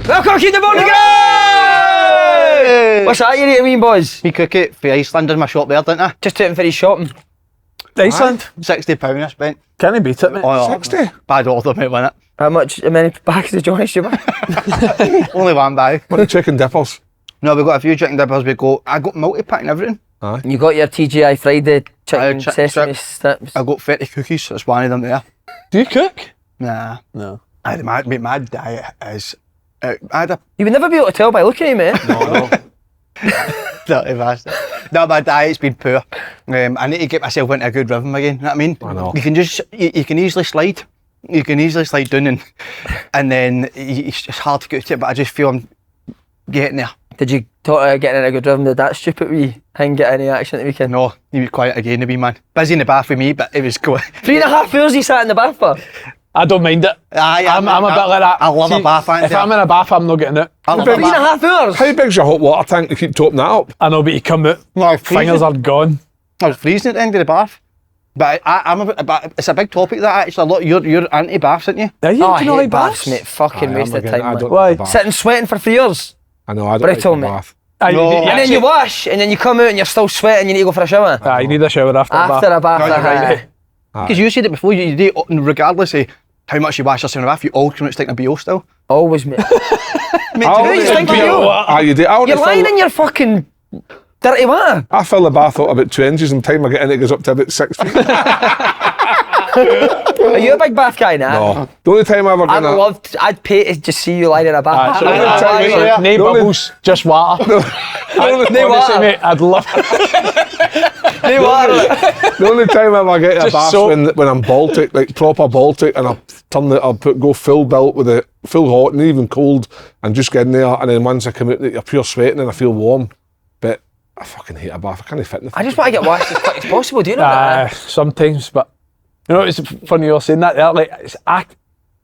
Welcome to the morning game! What's that you eating, boys? Me cricket for Iceland in my shop there, didn't I? Just taking for his shopping. Iceland? £60 I spent. Can he beat it, mate? Oh, 60? Bad order, mate, wasn't How many bags did Johnny buy? it? Only one bag. What are chicken dippers? No, we got a few chicken dippers. I got multi-pack and everything. Aye. You got your TGI Friday chicken Chick sesame strips. strips. I got 30 cookies, that's one of them there. Do you cook? Nah. No. My diet is... I had a... You would never be able to tell by looking at me, mate. No. Dirty bastard. No, my diet's been poor. I need to get myself into a good rhythm again, you know what I mean? I know. You can just... You can easily slide. You can easily slide down and then it's just hard to get to it, but I just feel I'm getting there. Did you talk about getting in a good rhythm? Did that stupid wee thing get any action at the weekend? No, he was quiet again, the wee man. Busy in the bath with me, but it was cool. 3.5 hours he sat in the bath for. I don't mind it. Aye, I'm a bit like that. I love a bath, If I'm in a bath, I'm not getting out. I love a bath. 3.5 hours? How big's your hot water tank to keep topping that up? I know, but you come out, No, I was freezing. fingers are gone. I was freezing at the end of the bath. But it's a big topic that actually. A lot. You're anti-baths, aren't you? Are you? Oh, Do you I know hate like baths, baths? mate. Fucking waste of time, I man. don't Why? like the bath. Sitting sweating for 3 years. I know, I don't Brutal, like the mate. bath. Aye, No. And then you wash, and then you come out and you're still sweating, you need to go for a shower. you need a shower after After the a bath, No, you're right, aye. Because you said it before. You do, regardless of how much you wash yourself in the bath, you all come out stinking of BO still. Always, mate. Mate, bath. do you think think you? You do. You're lying in your fucking dirty water. I fill the bath up about 2 inches, and the time I get in it goes up to about 6 feet. Are you a big bath guy now? No. The only time I ever done I'd pay to just see you lying in a bath. no bubbles, just water. No Honestly, water. mate, I'd love No water. the only time I ever get in a Just bath soap. when I'm Baltic, like proper Baltic, and go full belt with it, full hot and even cold, and just get in there, and then once I come out, you're pure sweating and I feel warm. But I fucking hate a bath. I can't fit in the I just want to get washed as quick as possible. Do you know that? sometimes, but you know, it's funny you're saying that there. Like,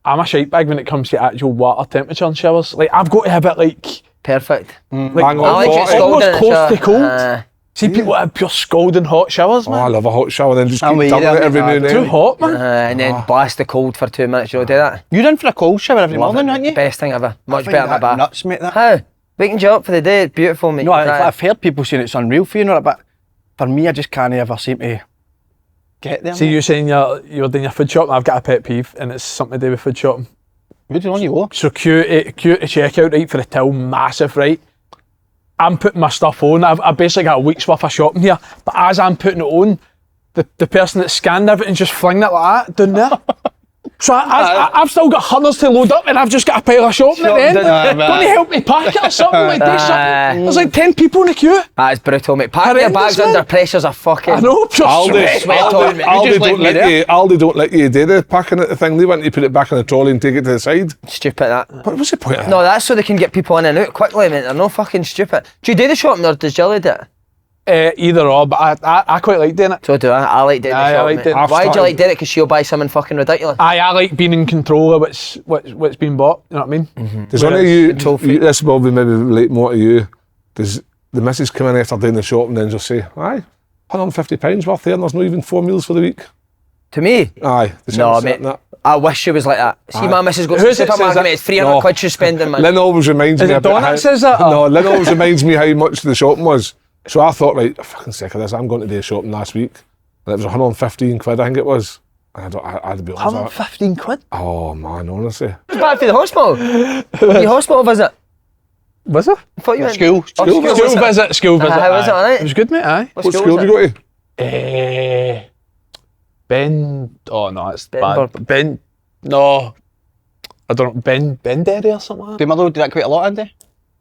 I'm a shite bag when it comes to actual water temperature in showers. Like, I've got to have it like Perfect. like bang I on like it 40. scalding Almost in the close shower. to cold. See people that have pure scalding hot showers, Oh, man. I love a hot shower, then just I'm keep with you dumping there, it every mate. now and Too then. hot. And then blast the cold for 2 minutes. You don't do that? You're in for a cold shower every morning, aren't you? Best thing ever. Much I find better than a that bath. nuts, mate. That. How? Waking you up for the day. It's beautiful, mate. No, Right. I've heard people saying it's unreal for you, know, but for me, I just can't ever seem to get there. See, mate. you're saying you're doing your food shopping. I've got a pet peeve, and it's something to do with food shopping. Good on you, go. So queue to checkout, right, for the till, massive, right? I'm putting my stuff on. I've basically got a week's worth of shopping here, but as I'm putting it on, the person that scanned everything just flinging it like that down there. So I've still got hundreds to load up, and I've just got a pile of shopping at the end. Don't you help me pack it or something? Like, do something. There's like 10 people in the queue. That's brutal, mate. Packing your Horrendous, bags man. under pressure's a fucking... I know, pure sweat. Aldi don't let you do the packing at the thing. They want you to put it back in the trolley and take it to the side. Stupid, that. What was the point of that? No, that's so they can get people in and out quickly, mate. They're no fucking stupid. Do you do the shopping or does Jilly do it? Either or, but I quite like doing it. So do I. I like doing the Aye, I shopping, like mate. doing it. Why do you like doing it? Because she'll buy something fucking ridiculous. I like being in control of what's been bought. You know what I mean? Does one of control freak. this will be maybe relate more to you? Does the missus come in after doing the shop and then just say, "Aye, £150 worth there, and there's not even 4 meals for the week"? To me? Aye. No, mate. I wish she was like that. See, my missus goes to the Who's it says supermarket, that? mate. It's 300 quid she's spending, man. Lynn always reminds Is me it about Dawn how... that says that, or- No, Lynn always reminds me how much the shopping was. So I thought, right, I'm fucking sick of this. I'm going to do shopping last week. And it was 115 quid, I think it was. And I'd be honest. 115 quid? Oh, man, honestly. It's bad for the hospital. Your hospital visit. Was it? I thought you went... School. School visit. How was it, alright? It was good, mate, aye. What What school school was did you go to? Ben... Oh, no, it's bad. Ben... No. I don't know. Benderry or something like that? Do Mother do that quite a lot, Andy?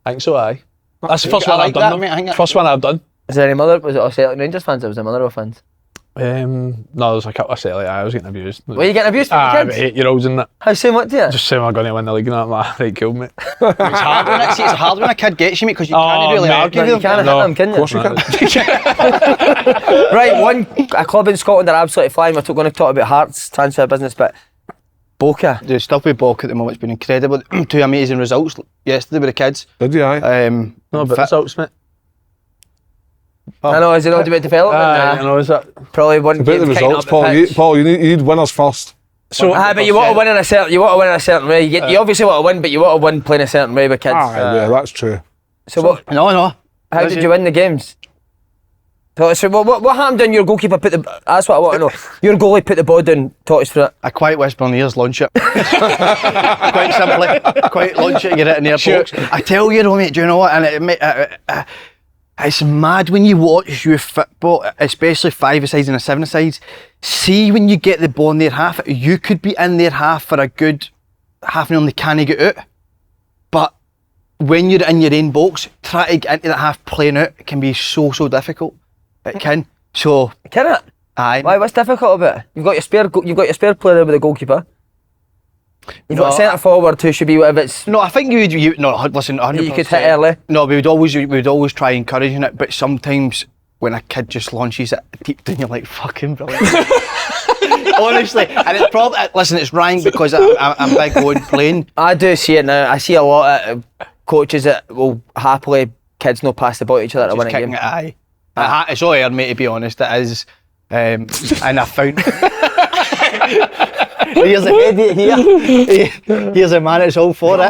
I think so, aye. That's the first I one like I've done, that, though. mate. I think that- First one I've done. Is there any mother... Was it all Celtic Rangers fans or was there Motherwell fans? No, there's a couple of Celtic. I was getting abused. Were you getting abused from the kids? 8-year-olds in that. How soon, what do you? Just saying we're going to win the league and I'm like, right, cool, mate. It's hard when it's hard when a kid gets you, mate, because you can't really mate, argue No, you with them. can't hit them, can you? Of course you can. Right, a club in Scotland are absolutely flying. We're going to talk about Hearts transfer business, but Boca. The stuff with Boca at the moment's been incredible. 2 amazing results yesterday with the kids. Did you, aye? No, but results, mate. I know, is it not about development? I know, is that? Probably one About the game results, up the pitch. Paul, you need winners first. So, but you want to win in a certain way. You obviously want to win, but you want to win playing a certain way with kids. Yeah, that's true. So what? No. How did you win the games? So what happened when your goalkeeper put the? That's what I want to know. Your goalie put the ball down, taught us for it. I quite whisper in the ears, launch it. Quite simply, quite launch it, get it in their box. I tell you though, mate, do you know what? And it's mad when you watch youth football, especially 5-a-sides and 7-a-sides. See when you get the ball in their half, you could be in their half for a good half an hour and they can't get out. But when you're in your own box, try to get into that half playing out, it can be so difficult. It can. So Can it? aye. Why? What's difficult about it? You've got your spare player there with the goalkeeper. You've got a centre forward who should be whatever it's. No, I think you no, listen, 100%. You could hit early. No, we would always try encouraging it, but sometimes when a kid just launches it deep down, you're like, fucking brilliant. Honestly, and it's probably, listen, it's rank because I'm big on playing. I do see it now. I see a lot of coaches that will happily kids no pass the ball to each other to win a Kicking game. it, aye. It's all aired, mate, to be honest, it is. And I found... Here's a head here. Here's a man, it's all for it.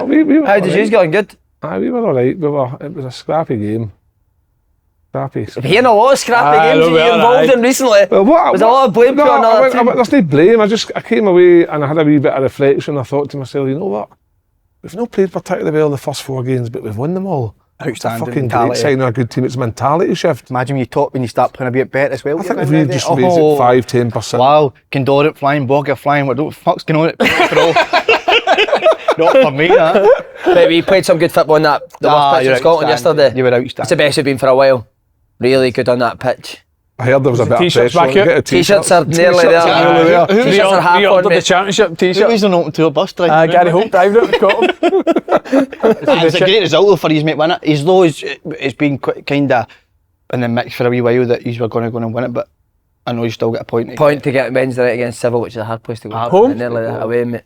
How did you get on? Good? We were alright. It was a scrappy game. Scrappy. Hearing a lot of scrappy Aye, games that you're involved in recently. Well, There's a lot of blame put on the other team. There's no blame. I came away and I had a wee bit of reflection. I thought to myself, you know what? We've not played particularly well the first 4 games, but we've won them all. Outstanding Fucking mentality. great sign of a good team. It's a mentality shift. Imagine when you start playing a bit better as well. I think if we just raised it 5-10%. Wow, Condor flying, Bogger flying, what the fuck's going on at bro? Not for me, that. But we played some good football on the worst pitch in Scotland yesterday. You were It's the outstanding. best we've been for a while. Really good on that pitch. I heard there was a bit of T-shirts pressure. back out? Get a T-shirts are nearly T-shirts there. are nearly there. T-shirts are half on, the mate. championship Who T-shirt. was on open tour bus drive? Gary Holt driving it, got him. It's a great result though for his mate win it. He's though it's been kind of in the mix for a wee while that he's were going to go and win it, but I know he's still got a point. Point to get Wednesday night against Civil, which is a hard place to go. Home? Nearly away, mate.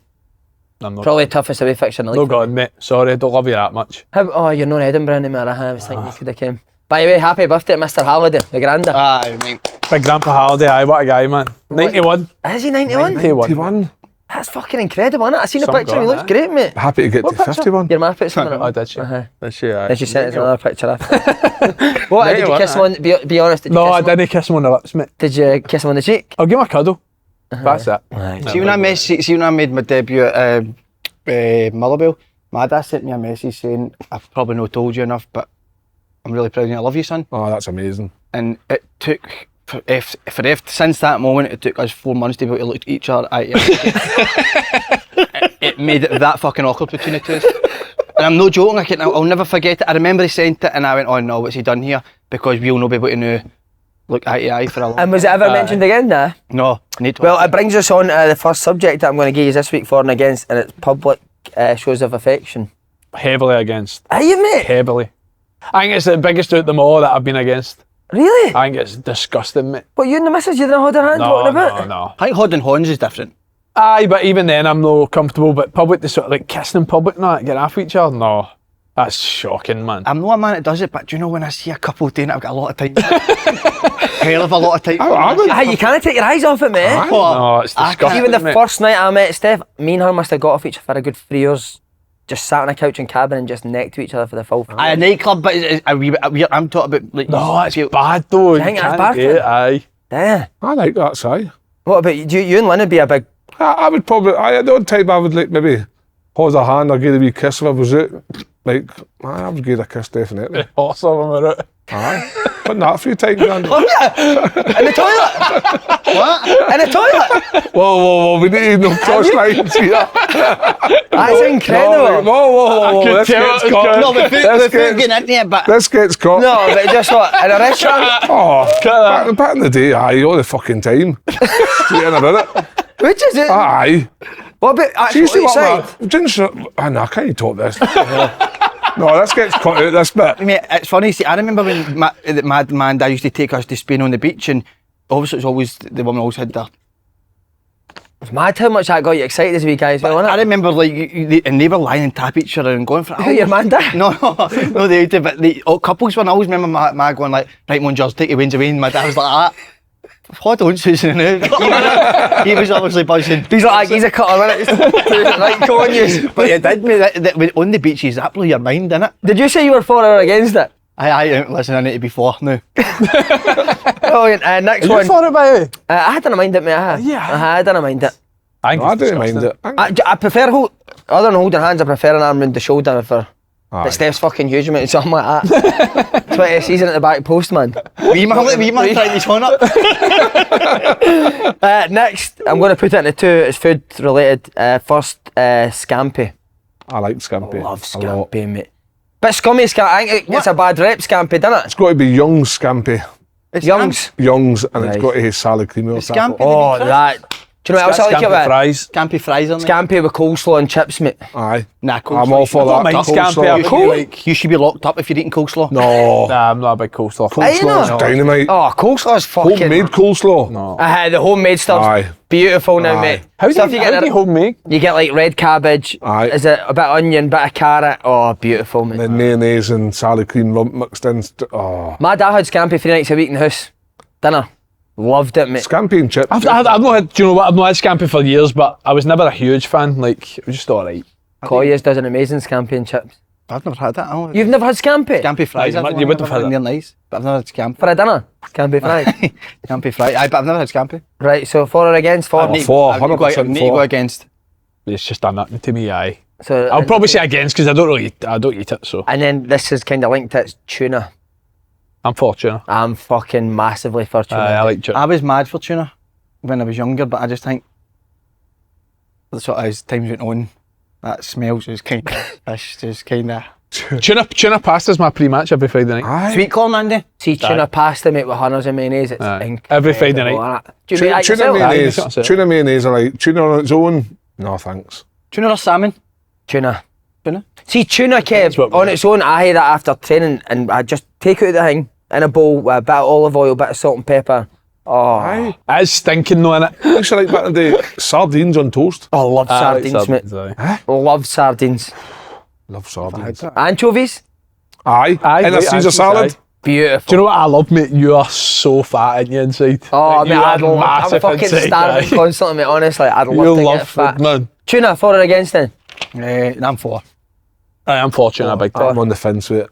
I'm not. Probably the toughest away fixture in the No league. God, mate. Sorry, don't love you that much. Oh, you're not in Edinburgh anymore. I was thinking you could have came. By the way, happy birthday to Mr. Halliday, the granda. Aye, mate. Big Grandpa Halliday, aye, what a guy, man. 91. Is he 91? 51. That's fucking incredible, isn't it? I seen the Some picture and he guy, looks great, mate. Happy to get to 51. Your ma put something Oh, up. did she? Uh-huh. Did she, aye. Then she sent us another picture after. What, did you 91, kiss him on, be honest, did you No, kiss I him on- didn't kiss him on the lips, mate. Did you kiss him on the cheek? I'll give him a cuddle. That's it. See when I made my debut at Motherwell, my dad sent me a message saying, I've probably not told you enough, but I'm really proud of you, I love you, son. Oh, that's amazing. And it took, since that moment, it took us 4 months to be able to look at each other. It made it that fucking awkward between the two of us. And I'm not joking, I'll never forget it. I remember he sent it and I went, oh no, what's he done here? Because we'll not be able to now look eye to eye for a long time. And was it ever mentioned again, nah? No, need to. Well, it brings us on to the first subject that I'm going to give you this week for and against, and it's public shows of affection. Heavily against. Are you, mate? Heavily. I think it's the biggest out of them all that I've been against. Really? I think it's disgusting, mate. What, you and the missus, you didn't hold her hand No, talking about? no. I think Hod and Horns is different. Aye, but even then I'm no comfortable, but public, to sort of like kissing in public and that, getting after each other, no. That's shocking, man. I'm not a man that does it, but do you know when I see a couple doing it, I've got a lot of time. Hell of a lot of time. I would- Aye, you can't take your eyes off it, mate. No, it's I can't- disgusting, Even the mate. first night I met Steph, me and her must have got off each other for a good 3 years. Just sat on a couch in cabin and just necked to each other for the full. A nightclub, but I'm talking about like. No, it's bad though. think You that's can't bad, get it, aye. Yeah. I like that side. What about you? You and Lynn would be a big. I would probably, the odd time I would like maybe hold her hand or give a wee kiss if I was out. Like, I would give her a kiss definitely. Awesome, am I right? Aye. But not a few times, Andy. Oh yeah, in the toilet. What? In the toilet. Whoa, we need no cross lines here. That's incredible. Whoa, could this tell gets it was caught. good. No, but This getting gets, into it, but this gets caught. No, but just what? In a restaurant? Oh, back in the day, aye, all the fucking time. Straight in about it. Which is it? Aye. What about See, actually what outside? didn't no, I can't talk this. No, this gets cut out, this bit. mate, it's funny. See, I remember when my dad used to take us to Spain on the beach, and obviously it was always the woman always had their. It's mad how much that got you excited as a wee guy as well, I innit? remember like and they were lying and tap each other and going for it. Who, your man dad? No, they did. But the couples one, I always remember my going like, right, Mon George, take your wings away, and my dad was like that. hold on, Susan. He was obviously buzzing. He's like, he's a cutter, innit? Right, come on, you. But you did me that on the beaches. That blew your mind, didn't it? Did you say you were for or against it? Listen, I need to be for now. Brilliant. Next Are one. you for it, by the way? I didn't mind it, mate. Yeah. I didn't mind it. I think I it's didn't mind disgusting. it. I prefer other than holding hands, I prefer an arm round the shoulder for. Aye. But Steph's fucking huge, mate. Something like that. 20 season at the back post, man. Wee man trying his phone up. Next, I'm going to put it into two. It's food related. First, Scampi. I like Scampi. I love a lot. Scampi, mate. But scummy Scampi. I think it gets a bad rep, Scampi, doesn't It's got to be Young's Scampi. It's Young's. Young's, and Right. it's got to have salad cream or It's something. Scampi. Oh, that. Do you know what else I like Scampi about it? fries. Scampi fries on there. Scampi with coleslaw and chips, mate. Aye. Nah, coleslaw. I'm all for don't that. mind Scampi, Coleslaw. I think You should be locked up if you're eating coleslaw. No. Nah, I'm not a big coleslaw. Are you not? Coleslaw's dynamite. Oh, coleslaw's fucking. Homemade coleslaw. No. The homemade stuff's Aye. beautiful now, Aye. mate. How do Stuff you get get homemade? You get like red cabbage. Aye. Is it a bit of onion, bit of carrot? Oh, beautiful, mate. Then mayonnaise and salad cream lump mixed in. Oh. My dad had Scampi 3 nights a week in the house. Dinner. Loved it, mate. Scampi and chips. I've not had, do you know what? I've not had Scampi for years, but I was never a huge fan. Like, it was just alright. Colliers does an amazing Scampi and chips. I've never had that. You've never had Scampi? Scampi fries. Aye, you would have had it. it. They're nice, but I've never had scampi. For a dinner? Scampi fries. Scampi fries. Aye, but I've never had scampi. Right, so for or against? For. I'm for, I need to go- 100% I need to go for. against. It's just done nothing to me, aye. So, I'll probably say against because I don't eat it, so And then this is kind of linked to it's tuna. I'm for tuna. I'm fucking massively for tuna. Aye, I like tuna. I was mad for tuna when I was younger, but I just think that's what as times went on, that smells just kind of fish, just kind of. Tuna pasta's my pre-match every Friday night. Aye. Sweet corn, Andy. See, tuna pasta, mate, with hunters and mayonnaise, it's Aye. incredible. Every Friday night. That. Do you make that Tuna yourself? mayonnaise. Aye, that's it. Tuna mayonnaise, I like. Tuna on its own, no thanks. Tuna or salmon? Tuna. Tuna. See, tuna, Kev, what we on do. its own, I had that after training and I just take out the thing in a bowl with a bit of olive oil, bit of salt and pepper. Oh, Aye. It's stinking though, innit? I used to like back in the day, sardines on toast. I love sardines, mate. Aye. Love sardines. Love sardines. Anchovies? Aye. Aye, In a right, Caesar anchovies, salad. aye. Beautiful. Do you know what I love, mate? You are so fat in your inside. Oh, Like, mate, you I'm massive fucking inside, starving aye. constantly, mate, honestly. I'd love You to love get fat. food, man. Tuna, for or against then? I'm for. I am for tuna, big time. I'm on the fence with it.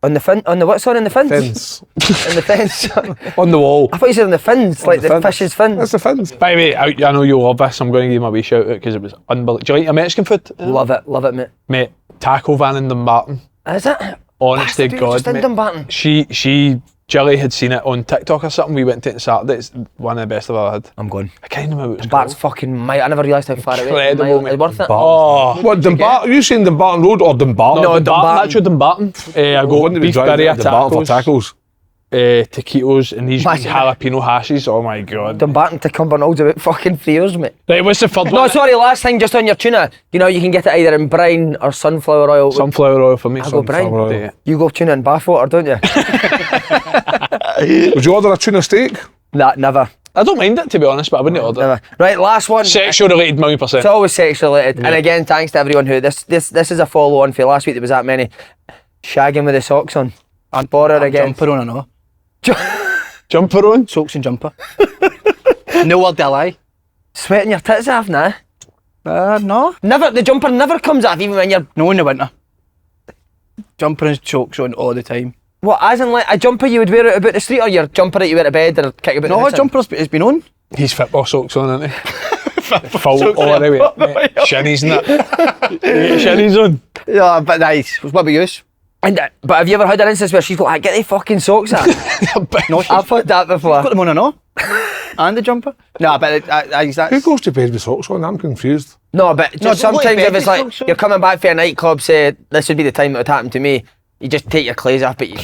On the what, sorry, on the fins? Fence. On the fence. On the wall. I thought you said on the fins, like the the fins. fish's fins. That's the fence. By the way, I know you love this. I'm going to give him a wee shout out because it was unbelievable. Do you like your Mexican food? Love it, mate. Mate, taco van in Dumbarton. Is it? Honest to Bastard, God, just in mate. Dumbarton. Jilly had seen it on TikTok or something. We went to it on Saturday. It's one of the best I've ever had. I'm going. I can't remember what it's That's called. fucking mate. I never realised how far away. Incredible, mate. It's worth it. Oh, What, Dumbarton? Are you saying Dumbarton Road or Dumbarton? No, Dumbarton. Dumbarton. Actually, Dumbarton. I Wouldn't got we beef drive birria, to Dumbarton for tacos, tacos? taquitos, and these Imagine jalapeno hashes. Oh my God. Dumbarton to Cumbernauld about fucking 3 years, mate. Right, what's the third No, one? sorry, last thing, just on your tuna. You know, you can get it either in brine or sunflower oil. Sunflower oil for me. I go brine. Sunflower oil. Yeah. You go tuna in bathwater, don't you? Would you order a tuna steak? Nah, never. I don't mind it, to be honest, but I wouldn't order it. Never. Right, last one. Sexual related, 1,000,000%. It's always sex related. And again, thanks to everyone who this is a follow on for last week. There was that many shagging with the socks on. And for or against. Jumper on, I know. Jumper on. Socks and jumper. No word do I lie. Sweating your tits off, nah. No. Never. The jumper never comes off, even when you're. No in the winter. Jumper and socks on all the time. What? As in like a jumper you would wear out about the street, or your jumper that you wear to bed or kick about the No, house in? jumper's been on. He's football socks on, isn't he? Full all the way. Mate. Shinnies in it. Shinnies on. Yeah, but nice. What about yours? And, but have you ever had an instance where she's like, get the fucking socks off? No, I've had that before. got them on, I know. And the jumper. No, but Who that's. goes to bed with socks on? I'm confused. No, but just don't go to sometimes bed if it's with like socks on. you're coming back from a nightclub, say this would be the time it would happen to me. You just take your clothes off, but you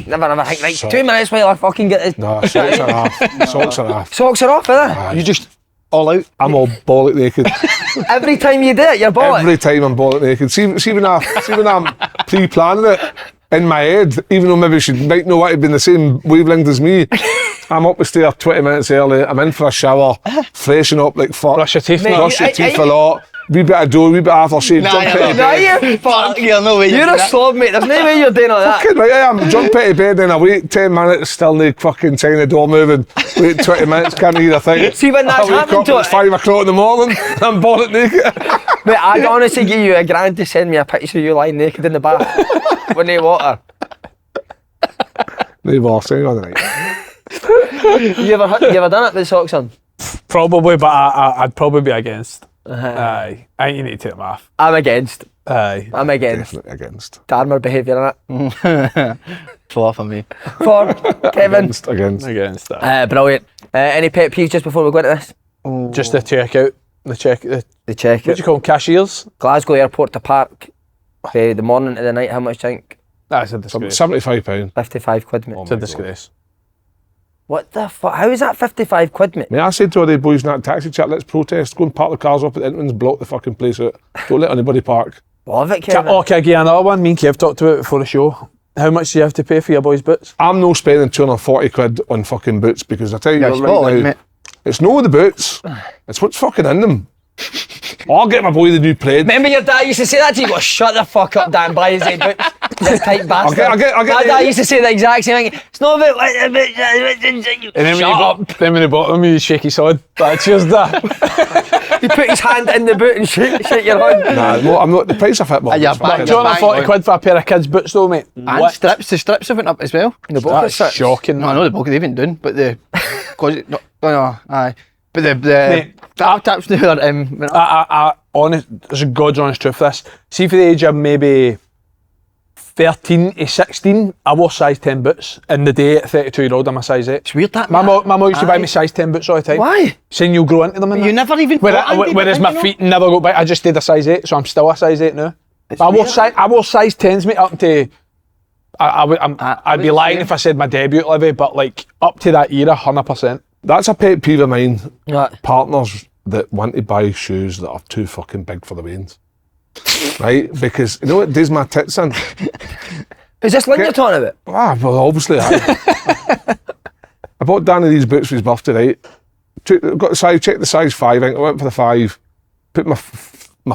never think, right, 2 minutes while I fucking get this. No, socks are off. Socks are off. Socks are off, are they? You just. All out. I'm all bollock naked. Every time you do it, you're bollock. Every time I'm bollock naked. See when I'm pre-planning it in my head, even though maybe she might know what to be in the same wavelength as me, I'm up the stair 20 minutes early, I'm in for a shower, freshen up like fuck. Brush your teeth. Mate, now. Brush your I- teeth I- a lot. wee bit of dough, wee bit of aftershave, jump out of bed. you Fuck, you're no way. You're a slob, mate. There's no way you're doing all that. Fucking right, I am. Jump out of bed, then I wait 10 minutes, still no fucking sign of the door moving. Wait 20 minutes, can't hear a thing. See, when that's I wake happened up, to it's 5 o'clock in the morning, I'm bonnet naked. Mate, I'd honestly give you $1,000 to send me a picture of you lying naked in the bath with no water. No more, saying on the night. You ever done it with socks on? Probably, but I'd probably be against. Aye. I think you need to take them off. I'm against. Aye. I'm against. Definitely against. Dharma behaviour, innit? Far for me. For Kevin. Against. that. Brilliant. Any pet peeves just before we go into this? Just the checkout. The check. The check. What do you call them? Cashiers? Glasgow Airport to Park. The morning to the night, how much do you think? That's a disgrace. £75. 55 quid, mate. It's a disgrace. What the fuck? How is that 55 quid, mate? Mate, I said to all the boys in that taxi chat, let's protest, go and park the cars up at the entrance, block the fucking place out. Don't let anybody park. Love it, Kevin. Oh, can I give you another one? Me and Kev talked about it before the show. How much do you have to pay for your boys' boots? I'm no spending 240 quid on fucking boots because I tell you Yeah, right Scotland, now, mate. it's no the boots, it's what's fucking in them. I'll get my boy the new plaid. Remember your dad used to say that to you? Go, shut the fuck up, Dan, buy his head boots. You tight bastard. I'll get My the- dad used to say the exact same thing. It's not about... And then Shut up. Then when he bought them, you shake his head. But cheers, that. He put his hand in the boot and shake your hand. Nah, no, I'm not. The price of football. Yeah, is back fucking- to- 240 quid for a pair of kids' boots, though, mate. And strips, the strips have went up as well. The book That's is shocking. No, I know the bulk they've been doing, but the... Cause it, no, aye. But the Mate, tap taps now are went up. I honest, there's a God's honest truth for this. See, for the age of maybe 13 to 16, I wore size 10 boots. In the day at 32-year-old, I'm a size 8. It's weird that, My mate. mum used to buy Aye. me size 10 boots all the time. Why? Saying you'll grow into them. And You that. never even thought, Andy, Whereas but my you know- feet never go back. I just stayed a size 8, so I'm still a size 8 now. It's But weird. I wore size 10s, mate, up to... I'd be would lying say- if I said my debut levy, but like up to that era, 100%. That's a pet peeve of mine. What? Partners that want to buy shoes that are too fucking big for the veins. Right? Because you know what does my tits in? Is this Lynn you're talking about? Ah, well, obviously. I bought Danny these boots for his birthday, right? Got the size, checked the size 5, I went for the 5, put my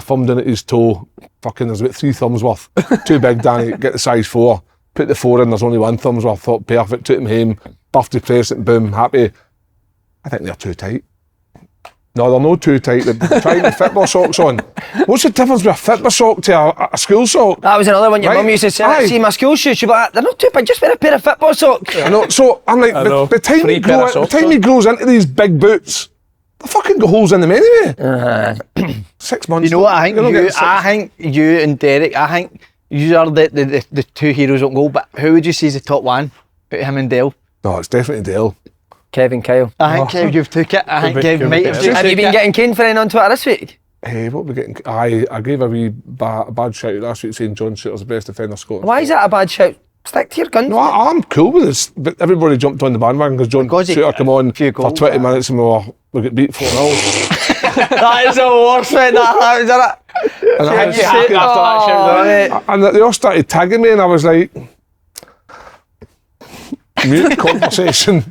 thumb down at his toe, fucking there's about 3 thumbs worth. Too big, Danny, get the size 4. Put the 4 in, there's only 1 thumb's worth. Thought perfect, took him home, birthday present, boom, happy. I think they're too tight. No, they're not too tight. They're trying the football socks on. What's the difference with a football sock to a school sock? That was another one your Right. mum used to say. Aye. See my school shoes, she'd be like, they're not too big, just wear a pair of football socks. I know, so I'm like, I know. by the time Free he pair of socks, he grows into these big boots, they fucking got holes in them anyway. 6 months. You know what I think? You're not getting You, six- I think you and Derek, I think you are the 2 heroes on goal, but who would you say is the top one? Out of him and Dale? No, it's definitely Dale. Kevin Kyle. I think Kev, you've took it. I think Kev might have Have you been getting caned for anything on Twitter this week? Hey, what we getting? I gave a wee bad shout out last week saying John Shooter's the best defender Scotland. Why is that a bad shout? Stick to your guns. No, I'm cool with this, but everybody jumped on the bandwagon because John Because he- Shooter come on few for goals, 20 minutes and we got beat 4-0. That is the worst way that happens, isn't it? And I had you happy after that shout, mate. And they all started tagging me and I was like, mute conversation.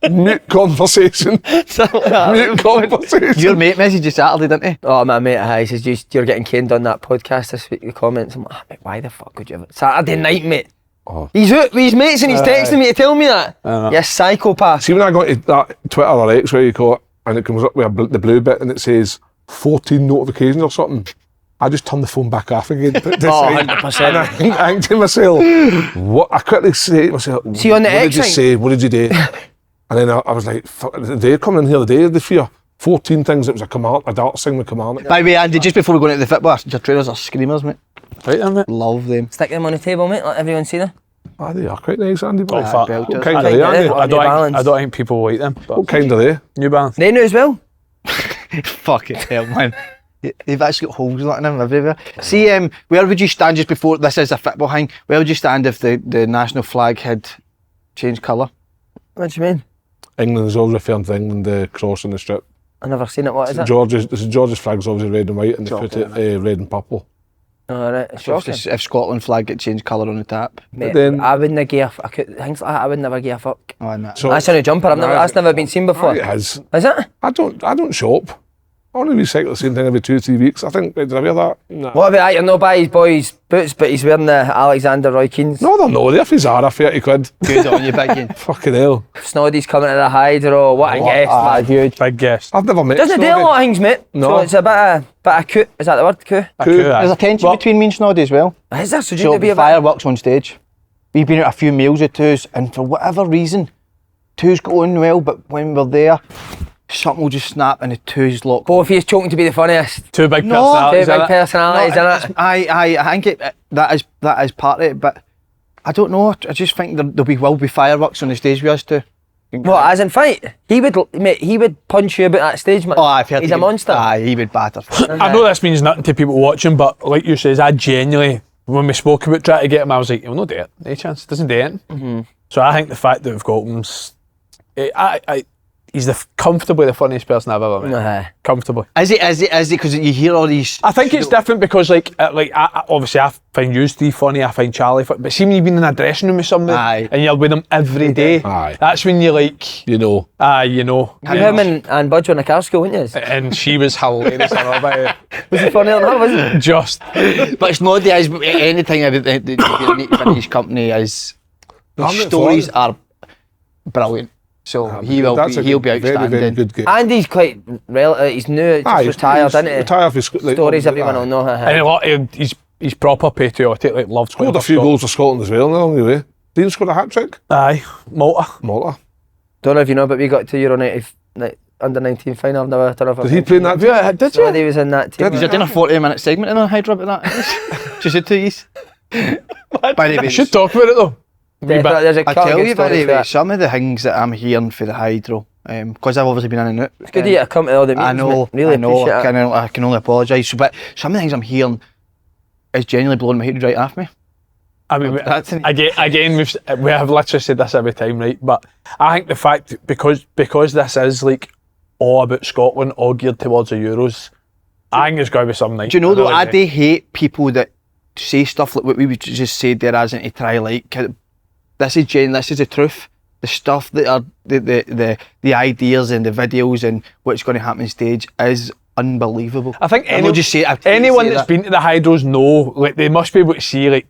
Mute conversation. Mute conversation. Your mate messaged you Saturday, didn't he? Oh, my mate, he says, you're getting caned on that podcast this week, the comments. I'm like, mate, why the fuck would you have it? Saturday night, mate. Oh. He's out with his mates and he's texting me to tell me that. know. You psychopath. See when I go into that Twitter or X where you call it and it comes up with the blue bit and it says 14 notifications or something, I just turn the phone back off again. Put this Oh, side, 100%. and I think to myself, what? I quickly say to myself, See, on the what X did you thing- say? What did you do? And then I was like, fuck, they're coming in here the day of the fear. 14 things, it was a dart thing with command. By the way, Andy, just before we go into the football, your trainers are screamers, mate. Right then, mate. Love them. Stick them on the table, mate. Let everyone see them. Ah, they are quite nice, Andy. But fuck. what kind I are think they, they're Andy? it. I New Balance. don't think people like them. But What kind are they? New Balance. They know as well. Fucking hell, man. They've actually got holes like them everywhere. See, where would you stand just before, this is a football thing, where would you stand if the national flag had changed colour? What do you mean? England is always referring to England, the cross on the strip. I've never seen it. What is it? George's flag's obviously red and white and they put it red and purple. All right. So if Scotland flag get changed colour on the tap. Mate, then- I wouldn't give a things like that. I would never give a fuck. Oh, and that. So- That's a new jumper. That's never been seen before. It has. Is it? I don't shop. I want to recycle the same thing every 2-3 weeks. I think, did I wear that? Nah. What about that? You're not buy his boys' boots, but he's wearing the Alexander Roy Keane's. No, they're not. They're for Zara, 30 quid. Good on you, big one. Fucking hell. Snoddy's coming to the Hydro. What a guest, man. Huge. Big guest. I've never met Doesn't do a Snoddy. lot of things, mate. No. So it's a bit of coup. Is that the word? Coup? There's a tension between me and Snoddy as well. Is there? So do you So need to be a bit... fireworks on stage. We've been at a few meals with Twos, and for whatever reason, Twos got on well, but when we're there, something will just snap and the Twos lock. Both of you choking to be the funniest. Two big No. personalities. Two big innit? personalities, innit? I think that is part of it, but I don't know. I just think will be fireworks on the stage with us too. What, as in fight? He would punch you about that stage, man. Oh, I've heard He's a monster. Aye, he would batter. I know this means nothing to people watching, but like you says, I genuinely, when we spoke about trying to get him, I was like, he'll not do it. No chance. Doesn't do it. Mm-hmm. So I think the fact that we've got him, he's comfortably the funniest person I've ever met. Aye. Comfortably. Is it? Because you hear all these. I think it's different because, obviously, I find you, Steve, funny. I find Charlie funny. But see, when you've been in a dressing room with somebody Aye. and you're with them every day, Aye. that's when you're like, You know. you know. You him and Budge were in the car school, weren't you? And she was hilarious. I know about it. Was he funnier than her, wasn't he? Just. But it's not as anything about the need to finish company is. The I'm not stories for it. are brilliant. So he'll be outstanding. Very, very good game. And he's quite he's new, just retired, isn't he? Retired for like, Stories everyone will know. And he's proper patriotic, like loved Scored a few goals for Scotland as well along the way. Didn't score a hat-trick? Aye, Malta. Don't know if you know, but we got to Euro 90, under 19 final. I've never done it. Did he play in that? Yeah, did you? He was in that team. You're doing a 40-minute segment in a Hydro about that. Just the two years. By the way, I should talk about it though. Definitely, there's a I couple tell of you, good by stories the for way, that. some of the things that I'm hearing for the Hydro, because I've obviously been in and out. It's good that you come to all the meetings. I know, mate. Really I know. appreciate it. I can only apologise. But some of the things I'm hearing is genuinely blowing my head right off me. I mean, That's again, we have literally said this every time, right? But I think the fact that because this is like all about Scotland, all geared towards the Euros, I think it's got to be something nice. Do you know though? I really do hate people that say stuff like what we would just said there as to try like. This is the truth. The stuff that are the ideas and the videos and what's going to happen on stage is unbelievable. I think I'm not just saying. anyone that's been to the Hydros know, like they must be able to see like.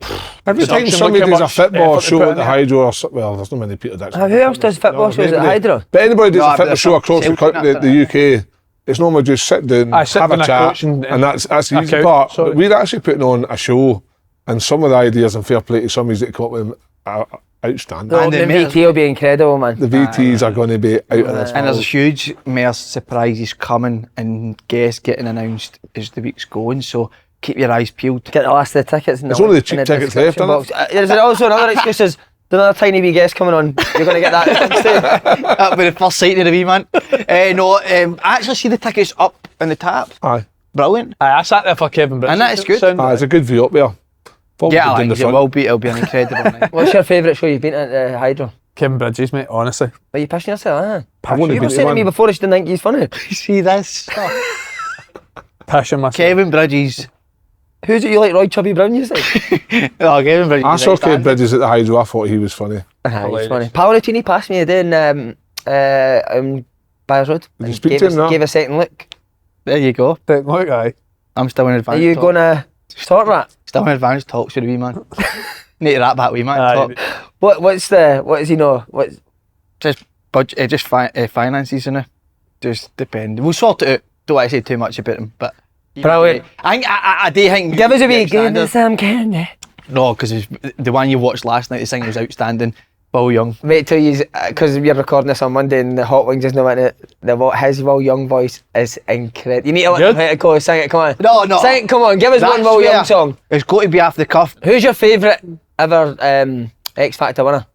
Every time production, somebody look how does a much football effort they show put at in the it. Hydro, or well, there's not many Peter Dixon. Who else does football shows at the Hydro? But anybody does No, a but football there's show across some- the UK, it's normally just sit down, Aye, sit have on a a chat, couch and that's the a easy couch, part. sorry. But we're actually putting on a show, and some of the ideas, and fair play to some of these that come up with them, are outstanding. The And the VT will be incredible, man. The VTs are going to be out of this And there's world. huge more surprises coming and guests getting announced as the week's going. So keep your eyes peeled. Get the last of the tickets. It's only the cheap tickets left, description isn't it? box. There's also another excuse is there's another tiny wee guest coming on. You're going to get that instead. That'll be the first sighting of the wee man. I actually see the tickets up on the tap. Aye. Brilliant. I sat there for Kevin Bridges. And that is good. It's a good view up there. Forward Yeah, to I down the think it front. will be. It'll be an incredible night. What's your favourite show you've been at the Hydro? Kevin Bridges, mate. Honestly, Are you pissing yourself? I've only You been were to saying to me one. before that you didn't think he's funny. See this stuff. passion myself. Kevin Bridges. Who's it you like, Roy Chubby Brown, you say? Oh, Kevin Bridges. I saw is Kate outstanding. Bridges at the Hydro, I thought he was funny. He's funny. Paolo passed me a day in Byers Road. Did you and speak gave to us- him now? Gave a second look. There you go. Don't look, aye. I'm still in Are advance. you talk. going to sort that? Still in advance talks with the wee man. Need to wrap that wee man. Aye. Talk. What does he know? Just budget, finances and it. Just depend. We'll sort it out. Don't want to say too much about him, but. Brilliant. I do think. Give us a wee, give standard. us some candy. No, because the one you watched last night, the singer was outstanding. Will Young. Wait till you, because we're recording this on Monday and the Hot Wings is not in it. His Will Young voice is incredible. You need to let him Good. go, sing it, come on. No. Sing it, come on, give us one That's Will where Young song. It's got to be off the cuff. Who's your favourite ever X Factor winner?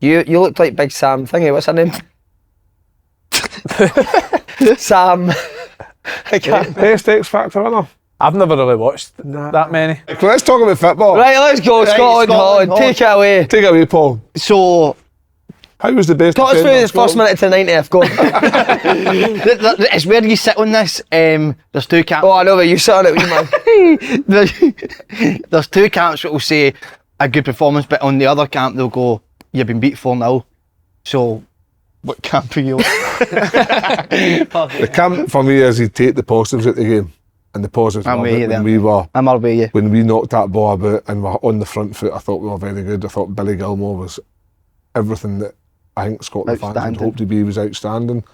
You looked like Big Sam thingy, what's her name? Sam. I can't. Best X Factor winner. I've never really watched that many. Let's talk about football. Right, let's go, Right, Scotland, Holland, Scotland, take it away. Take it away, Paul. So, How was the best? Talk us through defender this first Scotland? minute to 90th, go. it's where you sit on this. There's two camps. Oh, I know, but you sit on it, wee man. There's two camps that will say a good performance, but on the other camp they'll go, you've been beat 4-0. So, what camp are you on? The camp for me is he'd take the positives at the game, and the positives I'm were with you that there. I'm all with you. when we knocked that ball about and were on the front foot. I thought we were very good. I thought Billy Gilmore was everything that I think Scotland fans would hope to be. He was outstanding.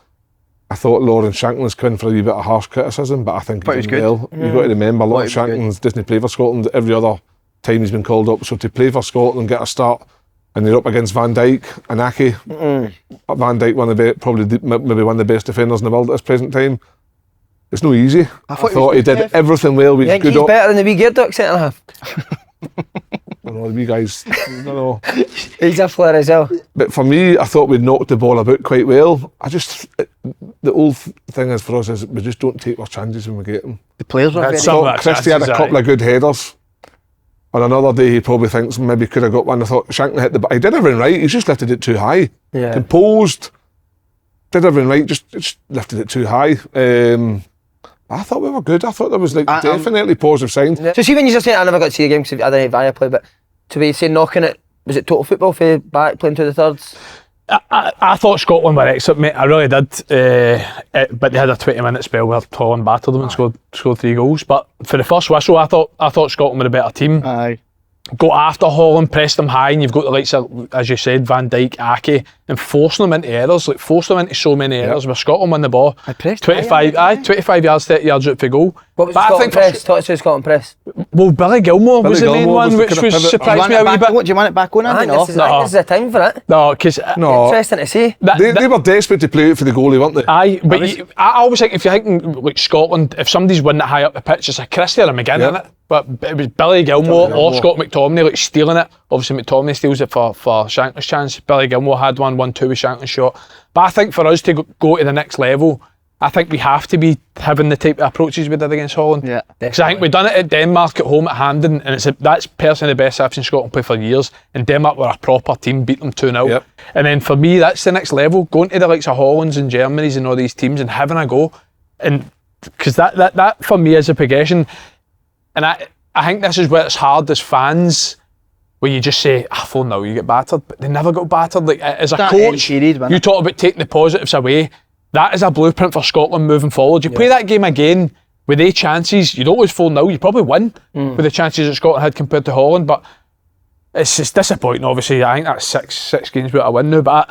I thought Lawrence Shanklin's come in for a wee bit of harsh criticism, but I think But he he did was well. You've got to remember, Lawrence he was good. Shanklin's doesn't play for Scotland every other time he's been called up. So to play for Scotland, get a start, and you're up against Van Dijk and Ake. Van Dijk, maybe one of the best defenders in the world at this present time. It's no easy. I thought he did everything well. You think he's better than the wee Gearduck centre half? I know, the wee guys, I know. He's a flare as well. But for me, I thought we'd knocked the ball about quite well. The old thing is for us is we just don't take our chances when we get them. The players were That's very some of that Christie had a chances, couple of good headers. On another day, he probably thinks maybe could have got one. I thought Shanklin hit he did everything right. He's just lifted it too high. Yeah. Composed, did everything right. Just lifted it too high. I thought we were good. I thought there was definitely positive signs. So see when you just saying I never got to see a game because I didn't have Viaplay, but to be saying knocking it, was it total football for back playing to the thirds? I thought Scotland were excellent, mate. I really did. But they had a 20-minute spell where Holland battered them and scored 3 goals. But for the first whistle, I thought Scotland were a better team. Aye. Go after Holland, press them high, and you've got the likes of, as you said, Van Dijk, Ake, and forcing them into errors, force them into so many errors. Where Scotland won the ball, I pressed 25 yards, 30 yards out for goal. What was But I Scotland think press? Talk us through Scotland press. Well, Billy Gilmore was the main Gilmore one, was the which kind of was pivot. surprised me a wee bit. Do you want it back on, I Andy? think this is the time for it. No, because Interesting to see. They were desperate to play it for the goalie, weren't they? Aye, but I always think if you're thinking like Scotland, if somebody's winning it high up the pitch, it's a Christie or a McGinn in it. But it was Billy Gilmore or Scott McTominay stealing it. Obviously McTominay steals it for Shanklin's chance. Billy Gilmore had 1-2 with Shanklin's shot. But I think for us to go to the next level, I think we have to be having the type of approaches we did against Holland. Yeah, because I think we've done it at Denmark at home at Hampden, and that's personally the best I've seen Scotland play for years. And Denmark were a proper team, beat them 2-0. Yep. And then for me, that's the next level, going to the likes of Hollands and Germanys and all these teams and having a go. And because that for me is a progression. And I think this is where it's hard as fans, where you just say, 4-0, you get battered, but they never got battered. Like as a coach, you talk about taking the positives away. That is a blueprint for Scotland moving forward. You play that game again with 8 chances, you don't lose 4-0, you probably win with the chances that Scotland had compared to Holland. But it's disappointing, obviously. I think that's six games without a win now. But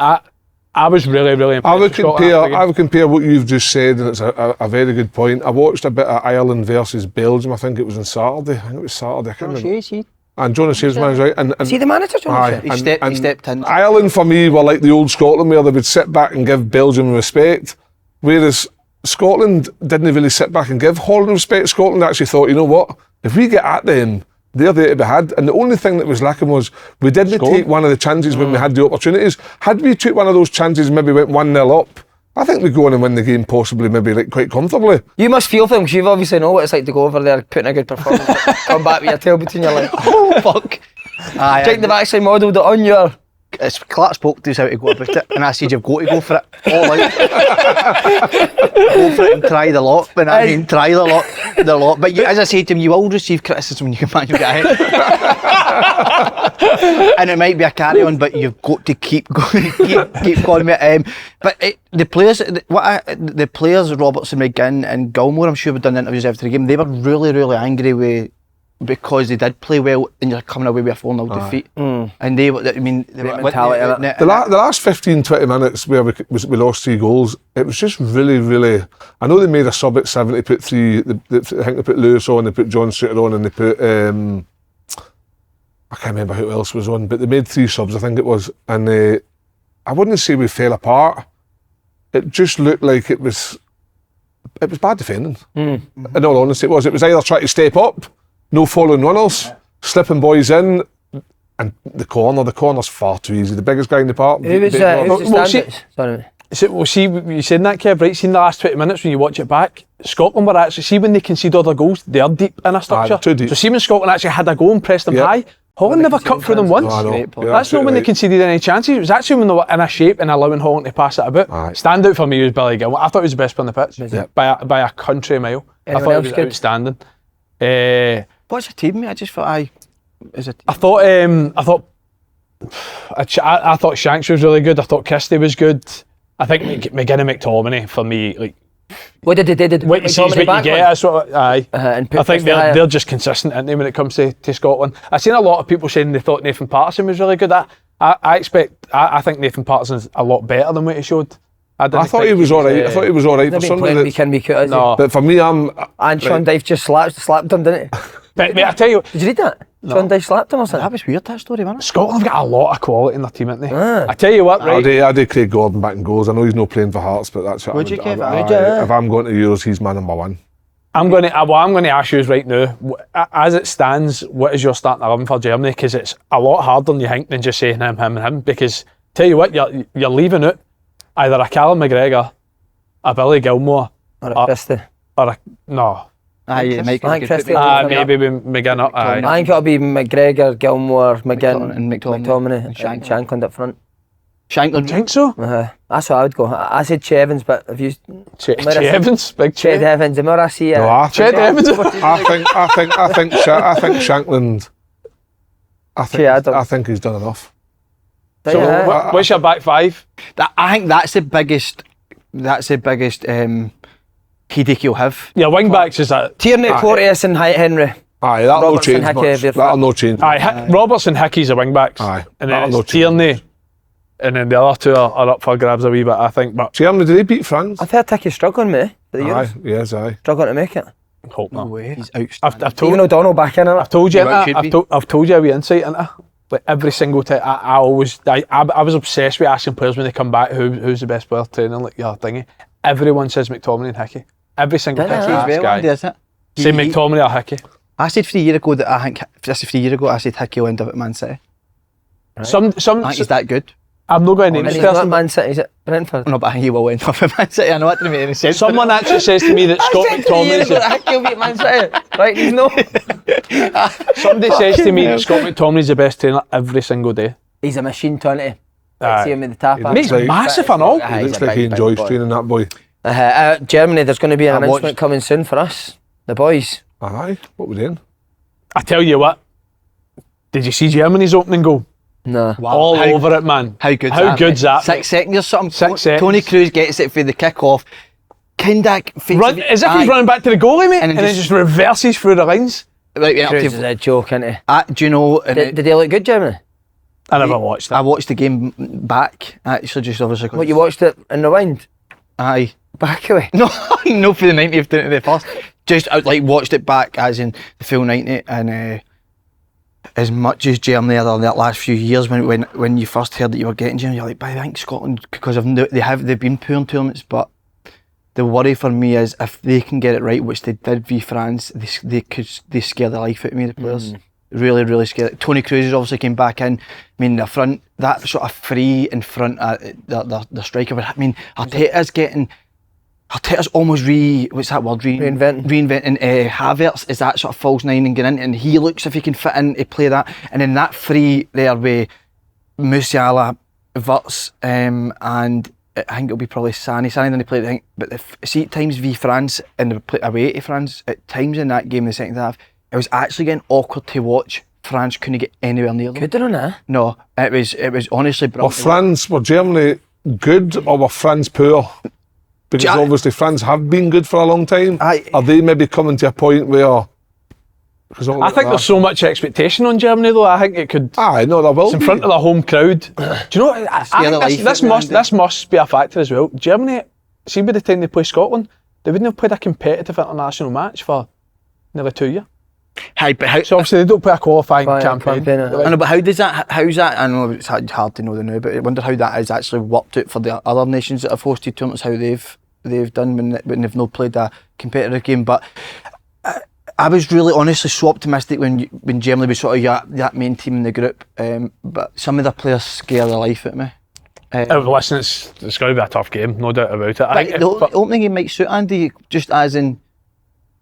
I was really, really impressed. I would compare what you've just said, and it's a very good point. I watched a bit of Ireland versus Belgium. I think it was on Saturday. I can't remember. And Jonas Shea's man, right? And See the manager, Jonas? He stepped in. Ireland for me were like the old Scotland, where they would sit back and give Belgium respect, whereas Scotland didn't really sit back and give Holland respect. Scotland actually thought, you know what, if we get at them, they're there to be had. And the only thing that was lacking was we didn't take one of the chances when we had the opportunities. Had we took one of those chances and maybe went 1-0 up, I think we go on and win the game possibly maybe like quite comfortably. You must feel for them because you obviously know what it's like to go over there, putting a good performance, come back with your tail between your legs. Oh, fuck. Think they've actually modelled it on your... Clark spoke to us how to go about it, and I said you've got to go for it all out. Go for it and try the lot. But I mean, try the lot. But as I said to him, you will receive criticism when you come back. You'll get ahead. And it might be a carry on, but you've got to keep going, keep going with it. But the players, Robertson, McGinn, and Gilmore, I'm sure we've done interviews after the game. They were really, really angry because they did play well and you're coming away with a 4-0 defeat. And they were, mentality. The last 15-20 minutes where we lost 3 goals, it was just really, really... I know they made a sub at 70, put 3... I think they put Lewis on, they put John Suter on, and they put... I can't remember who else was on, but they made 3 subs, I think it was. And I wouldn't say we fell apart. It just looked like it was bad defending. In all honesty, it was. It was either trying to step up, no following runners, slipping boys in, and the corner's far too easy. The biggest guy in the park. Who was the standards? Sorry. See, you said that, Kev, right? Seen the last 20 minutes when you watch it back, Scotland were actually, see when they concede all their goals, they are deep in a structure. Too deep. So see when Scotland actually had a go and pressed them high, Holland never cut through them once. That's not when they conceded any chances. It was actually when they were in a shape and allowing Holland to pass it about. Standout for me was Billy Gilmore. I thought he was the best player on the pitch by a country mile. I thought it was outstanding. What's the team, mate? I just thought I thought Shanks was really good. I thought Christie was good. I think McGinn and McTominay for me, like, What did they do? what you see is what you get. That's what and I put think Christie they're just consistent, aren't they, when it comes to Scotland. I've seen a lot of people saying they thought Nathan Patterson was really good. I think Nathan Patterson's a lot better than what he showed. I thought he was alright. I thought he was alright for somebody that. Week in, week out, No. But for me, and Sean Dyche just slapped him, didn't he? But mate, I tell you, Did you read that? Sean Dyche slapped him or something? That was weird, that story, wasn't it? Scotland have got a lot of quality in their team, haven't they? Ah. I tell you what, right? I did Craig Gordon back in goals. I know he's not playing for Hearts, but that's what Would I you, would. Kev? Would you? If I'm going to Euros, he's my number one. I'm going to ask you is right now, as it stands, what is your starting 11 for Germany? Because it's a lot harder than you think than just saying him, and him. Because tell you what, you're leaving out either a Callum McGregor, a Billy Gilmore, Or a Christie. or a no. Aye, Mike. I think Christie. Maybe we McGinn up. I Aye. think it'll be McGregor, Gilmore, McGinn, And McTominay, and Shankland. Shankland up front. Shankland. Think so? That's what I would go. I said Che Evans, but if you Che Evans, big Che Che. Evans, the more I see No, I Che think, Evans. I think Shankland. I think he's done enough. So what's your back five? I think that's the biggest. That's the biggest headache you'll have. Your wing backs is that. Tierney, Porteous, and Henry. Aye, that'll no Robertson, change Hickey, much. they're That'll no change. Aye, Robertson, Hickey's the wing backs. Aye, And that'll then no it's Tierney. And then the other two are up for grabs a wee bit, I think. But Germany, did they beat France? I've heard Hickey's struggling, mate. For the Aye, Euros. yes, aye. Struggling to make it. hope not. way. He's outstanding. I've told Even O'Donnell back in it. I've told you, Well, it should be. I've told you a wee insight into it. Like every single time, I was obsessed with asking players when they come back who's the best player training, like your thingy. Everyone says McTominay and Hickey. Every single time. Didn't He's well, is it? Say McTominay or Hickey. I said 3 years ago that I think this is 3 years ago. I said Hickey will end up at Man City. Some. I think he's that good. I'm not going to name And this he's not person. Man City, he's at Brentford. No, but I think he will end up at Man City. I know that didn't make any sense. Someone actually says to me that Scott McTominay's. Hickey will be at Man City. Right, he's no. Somebody says to me that Scott McTominay's the best trainer every single day. He's a machine, 20. Aye. See him with the tap. He He's looks like- massive and all. Aye, It he's looks a like he big enjoys boy. training, that boy. Germany, there's going to be an I announcement watched- coming soon for us, the boys. Aye, what we doing? I tell you what. Did you see Germany's opening goal? No. Wow. All How- over it, man. How good's How that? good's that? 6 seconds or something. 6 seconds. Tony Cruz gets it for the kick-off. Kinda As if he's running back to the goalie, mate, and then just reverses through the lines. Right, went up Cruz is to, a joke, isn't he? do you know? And Did they look good, Germany? I never watched I that. watched the game back. Actually, just obviously. What, you watched it in the wind? Aye. Back away? No, no, for the 90th to the first. Just I watched it back as in the full 90, and as much as Germany are in that last few years, when you first heard that you were getting Germany, you're like, but I think Scotland, because they've been poor in tournaments, but the worry for me is if they can get it right, which they did v France, they scare the life out of me, the players. Really, really scared. Tony Cruz has obviously came back in. I mean, the front, that sort of free in front, the striker. I mean, Arteta's almost what's that word? Reinventing Havertz is that sort of false nine and getting in, and he looks if he can fit in to play that. And then that free there with Musiala, Wirtz, and I think it'll be probably Slaney. Slaney didn't play, I think, but see at times v France and they play away to France. At times in that game, in the second half, it was actually getting awkward to watch. France couldn't get anywhere near them. Good on that. No, it was honestly brilliant. Were Germany good or were France poor? Because obviously France have been good for a long time. Are they maybe coming to a point where... I think there's so much expectation on Germany, though. I think it could. Aye, no, there will It's in be. front of the home crowd. Do you know what? I think this must be a factor as well. Germany, see, by the time they play Scotland, they wouldn't have played a competitive international match for nearly 2 years. Hey, but how, So obviously they don't play a qualifying campaign. I know, but how's that? I know it's hard to know the now, but I wonder how that has actually worked out for the other nations that have hosted tournaments, how they've done when they've not played a competitive game. But I was really honestly so optimistic when Germany was sort of that main team in the group. But some of the players scare the life out of me. Listen, it's going to be a tough game, no doubt about it. I think the opening game might suit Andy, just as in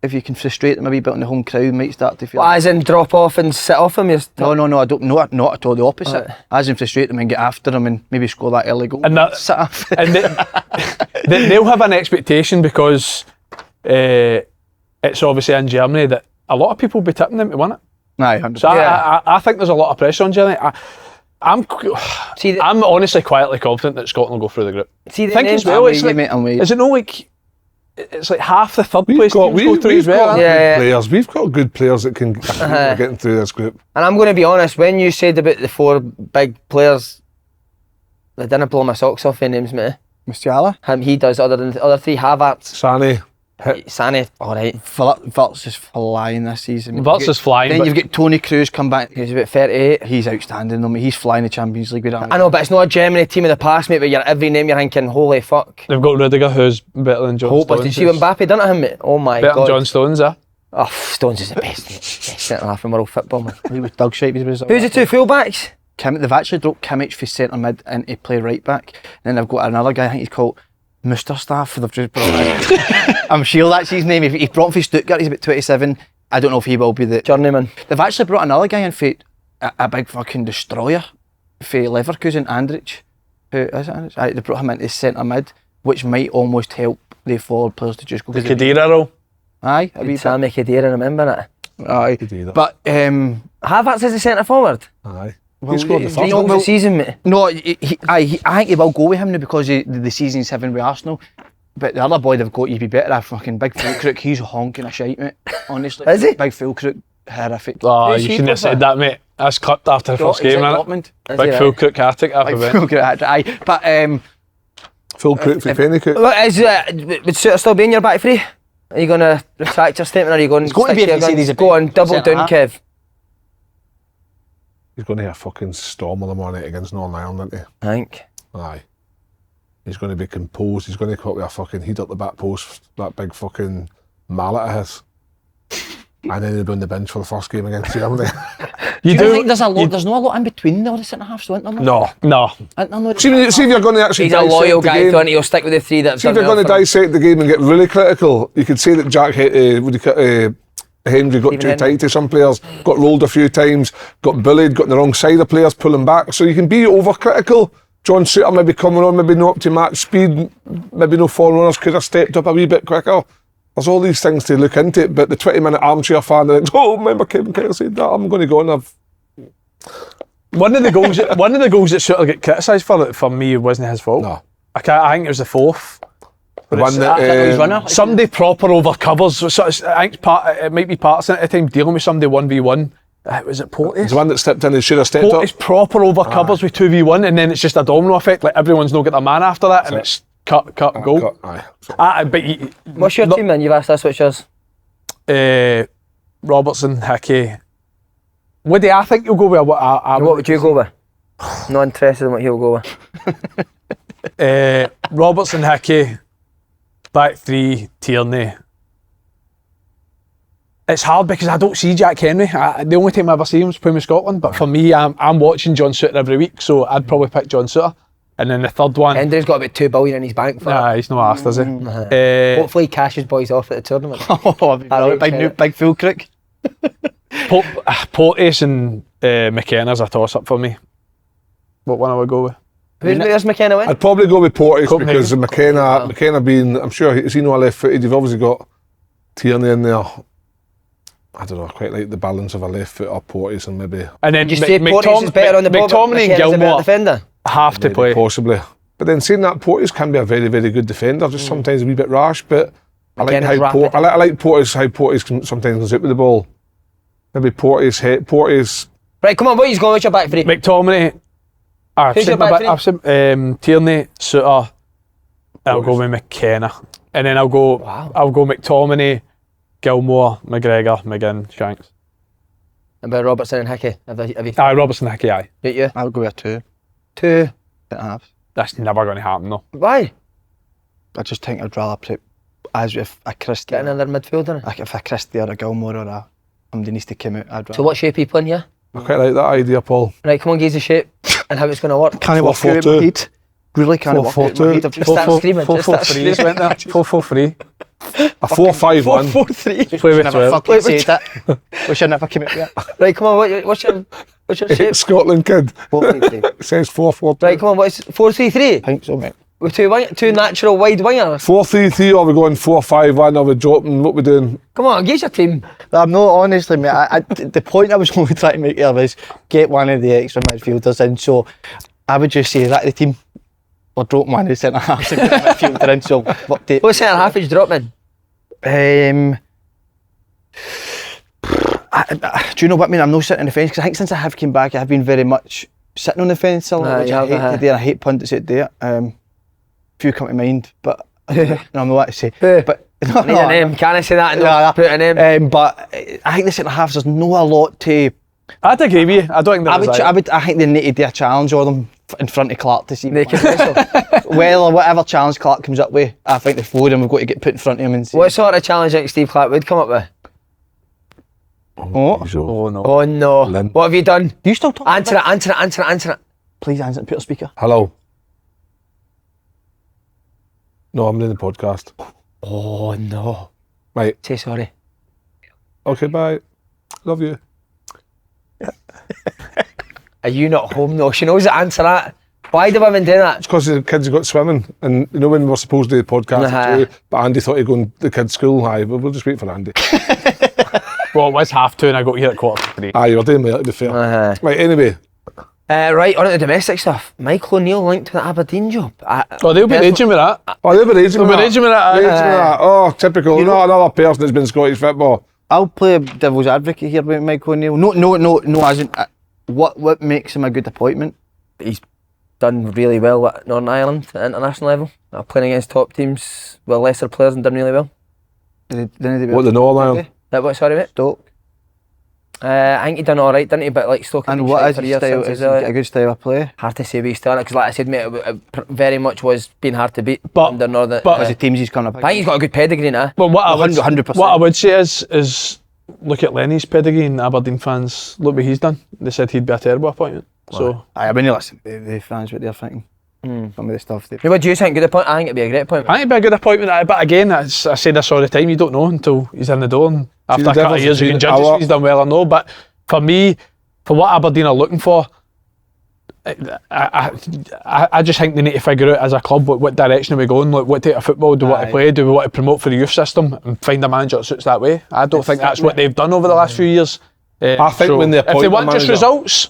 if you can frustrate them a wee bit on the home crowd, might start to feel. Well, as in drop off and sit off him? No, I don't. Not at all. The opposite. As in frustrate them and get after them and maybe score that early goal. And that, sit off. and they'll have an expectation because it's obviously in Germany that a lot of people will be tipping them to win it. Aye, 100%. So I think there's a lot of pressure on Germany. I'm honestly quietly confident that Scotland will go through the group. See the I think names? as well, it's like, I'm with you. is it not like it's like half the third We've place got, teams go through as well? good Yeah. players. We've got good players that can are getting through this group. And I'm going to be honest, when you said about the 4 big players, they didn't blow my socks off in names, mate. Musiala. He does, other than the other 3, Havertz, Sane. Sane, alright. Wirtz is flying this season. Wirtz is flying, Then but- you've got Tony Kroos come back. He's about 38. He's outstanding. I mean, he's flying the Champions League with that. I know, but it's not a Germany team of the past, mate, where you're every name you're thinking, holy fuck. They've got Rudiger, who's better than John But Stones. did you see what Mbappe done to him, mate? Oh my Better than god. John Stones, Oh, Stones is the best, mate. Best centre-half in world football, man. He was dog shaped. Who's the 2 full-backs? They've actually dropped Kimmich for centre mid and to play right back. And then they've got another guy, I think he's called Musterstaff. They've just brought in. I'm sure that's his name. He's brought him for Stuttgart. He's about 27. I don't know if he will be the Journeyman. They've actually brought another guy in for a big fucking destroyer for Leverkusen, Andrich. Who is it? Andrich? Aye, they brought him into centre mid, which might almost help the forward players to just go. The Khedira role. Aye, a wee bit. Sammy Khedira, remember it? Aye, Khedira. but Havertz is the centre forward. Aye. well, He scored the he- first he- All one. the season, mate. No, I think he will go with him now because the season's having with Arsenal. But the other boy they've got, you'd be better at fucking Big Fulcrook. He's honking a shite, mate. Honestly. Is he? Big Fulcrook, horrific. Oh, Who's you he shouldn't have for? said that, mate. That's clipped after the first He's game, at innit? Dortmund. Is Big he full right? crook hat-trick after Big it. Fulcrook, aye. But Full crook for Penny Cook. Look, would Suter still be in your back three? Are you going to retract your statement, or are you going It's going to be stick if you your say guns? there's a Go on, big double down, centre-half. Kev. He's going to have a fucking storm on the morning against Northern Ireland, isn't I think. he? Aye. He's going to be composed. He's going to come up with a fucking heat up the back post, that big fucking mallet of his. And then he'll be on the bench for the first game against Germany. do you think there's a lot? There's not a lot in between the centre halves, so isn't there? No. No. Isn't there no See if you're going to actually He's a dissect loyal the guy, game. Tony. He'll stick with the 3 that have See if done you're well going to for him. dissect the game and get really critical, you could say that Henry got Stephen too Henry. tight to some players, got rolled a few times, got bullied, got on the wrong side of players pulling back. So you can be overcritical. John Suter maybe coming on, maybe not up to match speed, maybe no forerunners could have stepped up a wee bit quicker. There's all these things to look into, but the 20-minute armchair fan thinks, oh, remember Kevin Kyle said that, I'm going to go and have... One of the goals that Suter get criticised for me wasn't his fault. No. I think it was the fourth. The one that... He's runner. Somebody proper over covers. So I think it might be Patterson at the time dealing with somebody 1v1. Was it Porteous? the one that stepped in and should have stepped Porteous up. proper over covers with 2v1, and then it's just a domino effect. Like everyone's not got their man after that, and it's cut, goal. Aye. But What's your team then? You've asked us what's yours. Robertson, Hickey. Woody, I think you'll go with what What would you go with? Not interested in what he'll go with. Robertson, Hickey, back 3, Tierney. It's hard because I don't see Jack Henry. The only time I ever see him is playing with Scotland. But for me, I'm watching John Suter every week, so I'd probably pick John Suter. And then the third one, Henry's got about $2 billion in his bank for it. he's not asked, is he? Hopefully he cashes boys off at the tournament. Big Fulcrook. Porteous and McKenna's a toss-up for me. What one I would go with? Who's McKenna win? I'd probably go with Porteous Copenhagen. because McKenna being, I'm sure he's no left footed. You've obviously got Tierney in there. I don't know, I quite like the balance of a left foot or Porteous and maybe And then You say Porteous is better on the ball, but McTominay and McKenna's a better Gilmore defender. have to maybe play. possibly. But then saying that, Porteous can be a very, very good defender, just sometimes a wee bit rash, but I like McKenna's how rapid. I like Porteous, how Porteous can sometimes comes out with the ball. Maybe Porteous. Right, come on, what are you going with your back three? McTominay. Who's your back three? Tierney, Suter. I'll go with McKenna, and then I'll go McTominay, Gilmore, McGregor, McGinn, Shanks. And by Robertson and Hickey. Have you Robertson, Hickey, aye. Right, you? I'll go with 2 2. centre halves. That's never going to happen though. Why? I just think I'd rather put as if a Christie, Get another midfielder. like if a Christie or a Gilmore or a somebody needs to come out. I'd rather. So what shape are you playing here? I quite like that idea, Paul. Right, come on, gaze the shape and how it's going to work. Can't work out in my 4-4-2. head. Really can't work out in my head. I've just Start screaming. Just start 4-4-3 screaming. went there. 4-4-3. A 4-5-1. 4-4-3. Play with Never 12. fucking said it. Wish I never came out with it. Right, come on, what's your shape? Scotland kid. 4-3-3. It says 4-4-2. Right, come on, what's 4-3-3? I think so, mate. with two natural wide wingers. 4-3-3, or we going 4-5-1, or we dropping, what we doing? Come on, get your team. I'm not, honestly, mate. The point I was only trying to make here is get one of the extra midfielders in. So I would just say that the team, or drop one of the centre halves and get a midfielder in. So what centre half is dropping? Do you know what I mean? I'm not sitting on the fence because I think since I have came back, I've been very much sitting on the fence a lot, which I hate to do, and I hate pundits that do it. Few come to mind, but no, I'm not what to say. But I need a name. Can I say that? No, put a name. But I think the centre halves, there's not a lot to. I'd agree with you. I don't think I think they need to do a challenge on them in front of Clark to see. They can wrestle. Well, or whatever challenge Clark comes up with, I think the four of them have got to get put in front of him and see. What sort of challenge do you think Steve Clark would come up with? Oh no. Oh no. Lynn. What have you done? Do you still talk? Answer it. Please answer it. Put a speaker. Hello. No, I'm doing the podcast. Oh no. Right. Say sorry. Okay, bye. Love you. Are you not home though? She knows the answer that. Why do women do that? It's because the kids have got swimming, and you know when we were supposed to do the podcast at 2, but Andy thought he'd go to the kids' school. Aye, but we'll just wait for Andy. Well, it was 2:30 and I got here at 3:45. Aye, you were doing well, to be fair. Right, anyway. Right, on to the domestic stuff. Michael O'Neill linked to the Aberdeen job. They'll be raging with that. Oh, they'll be raging with that. Raging with that. Oh, typical. Not another person that's been Scottish football. I'll play devil's advocate here with Michael O'Neill. No, as in, what makes him a good appointment? He's done really well at Northern Ireland at international level. Playing against top teams with lesser players and done really well. What, the Northern Ireland? What, sorry mate? Stoke. I think he done alright, didn't he? But like Stoke. And what is his style? Is it a good style of play? Hard to say where he's starting, because like I said mate, it very much was being hard to beat but, under Northern. But the teams he's coming up I think he's got a good pedigree now. Well, what 100%. I would say is look at Lenny's pedigree, and Aberdeen fans, look what he's done. They said he'd be a terrible appointment. So I mean, listen, the fans what they're thinking. Some of the stuff. What do you think? Good appointment? I think it'd be a great appointment. I think it'd be a good appointment, but again, I say this all the time, you don't know until he's in the door, and after a couple of years you can judge if he's done well or no. But for me, for what Aberdeen are looking for, I just think they need to figure out as a club what direction are we going, like what type of football do we want to play, do we want to promote for the youth system and find a manager that suits that way. I don't think that's what they've done over the last few years. I think when they appoint if they want a just manager, results,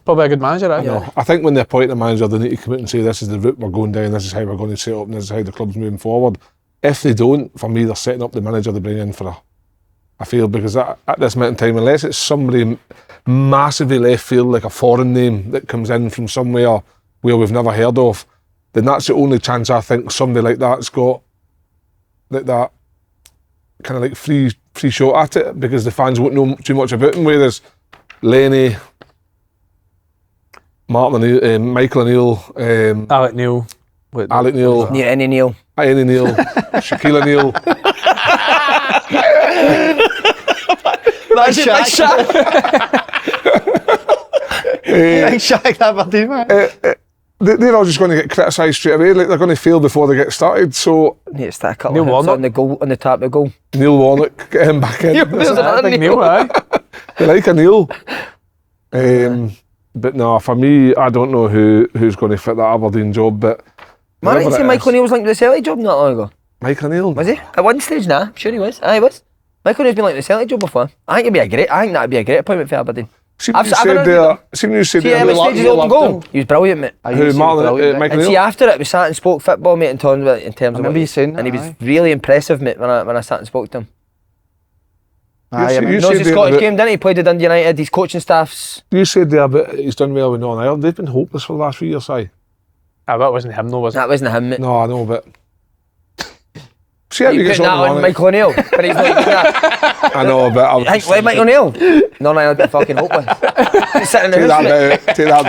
probably a good manager. No, I think when they appoint a manager, they need to come out and say this is the route we're going down, this is how we're going to set up, and this is how the club's moving forward. If they don't, for me, they're setting up the manager they bring in for a field, because at this minute in time, unless it's somebody massively left field, like a foreign name that comes in from somewhere where we've never heard of, then that's the only chance I think somebody like that's got, like that kind of like free shot at it, because the fans won't know too much about him. Whereas Slaney, Michael O'Neill, Alec Neil, Any Neil, Shaquille O'Neill. That's Shaq. Shaq Aberdeen, man. They're all just going to get criticised straight away. Like they're going to fail before they get started. So need to start a couple of hits on the goal, on the tap of the goal. Neil Warnock, get him back in. Neil, aye. They like a Neil. But no, for me, I don't know who's going to fit that Aberdeen job. But man, I didn't say Michael O'Neill was linked to the Celtic job not long ago. Michael O'Neill was he? At one stage, nah. I'm sure he was. Aye, he was. Michael O'Neill's been linked to the Celtic job before. I think that'd be a great appointment for Aberdeen. See what you said there. He was brilliant, mate. Michael and see, after it, we sat and spoke football, mate, in terms of what he was saying, and he was really impressive, mate, when I sat and spoke to him. You knows the Scottish game, didn't he? He played at Dundee United, his coaching staffs. You said there, but he's done well with Northern Ireland. They've been hopeless for the last few years, aye. That wasn't him, though, was it? That wasn't him, mate. No, I know, but see how you putting that on Michael O'Neill, but he's not doing that. I know, but I think like Michael O'Neill. Northern Ireland been fucking hopeless. Sitting in the Take that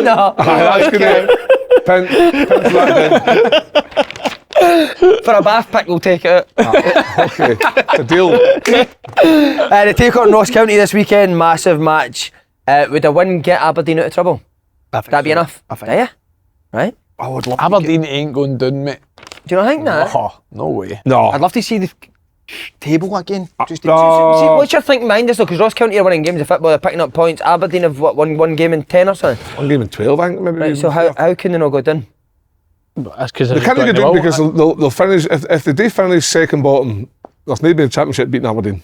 out. No. That's good. Pencil that in. For a bath pick, we'll take it out. Okay, it's a deal. They take on Ross County this weekend, massive match. Would a win get Aberdeen out of trouble? That'd be enough. I think. Yeah? Right? I would love Aberdeen ain't going down, mate. Do you not think that? Oh, no way. No. I'd love to see the table again. Just See, what's your thinking behind this though? Because Ross County are winning games of football, they're picking up points. Aberdeen have won one game in 10 or something. One game in 12, I think. Maybe. Right, so how can they not go down? That's because They can't get down because they'll finish, if they do finish second bottom, there's maybe a championship beating Aberdeen.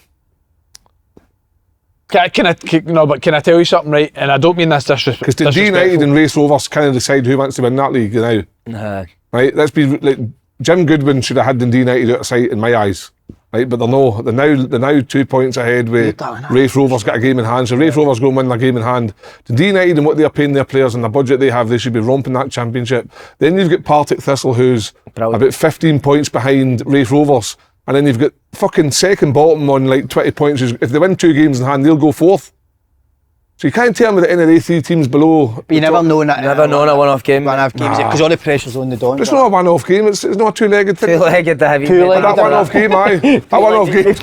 Can I tell you something, right? And I don't mean this Because Dundee United and Race Rovers kind of decide who wants to win that league now. Right, let's be like, Jim Goodwin should have had Dundee United out of sight in my eyes. Right, but they're now 2 points ahead with Race Rovers got a game in hand. So Race Rovers go and win their game in hand. Dundee United and what they're paying their players and the budget they have, they should be romping that championship. Then you've got Partick Thistle, who's about 15 points behind Race Rovers. And then you've got fucking second bottom on like 20 points. If they win 2 games in hand, they'll go fourth. So you can't tell me that any of the 3 teams below. But you never know that. Never known a one-off game. One-off games, because all the pressure's on the Dons. It's not a one-off game, it's not a two-legged thing. Two-legged, have you? That one-off game, aye. That one-off game.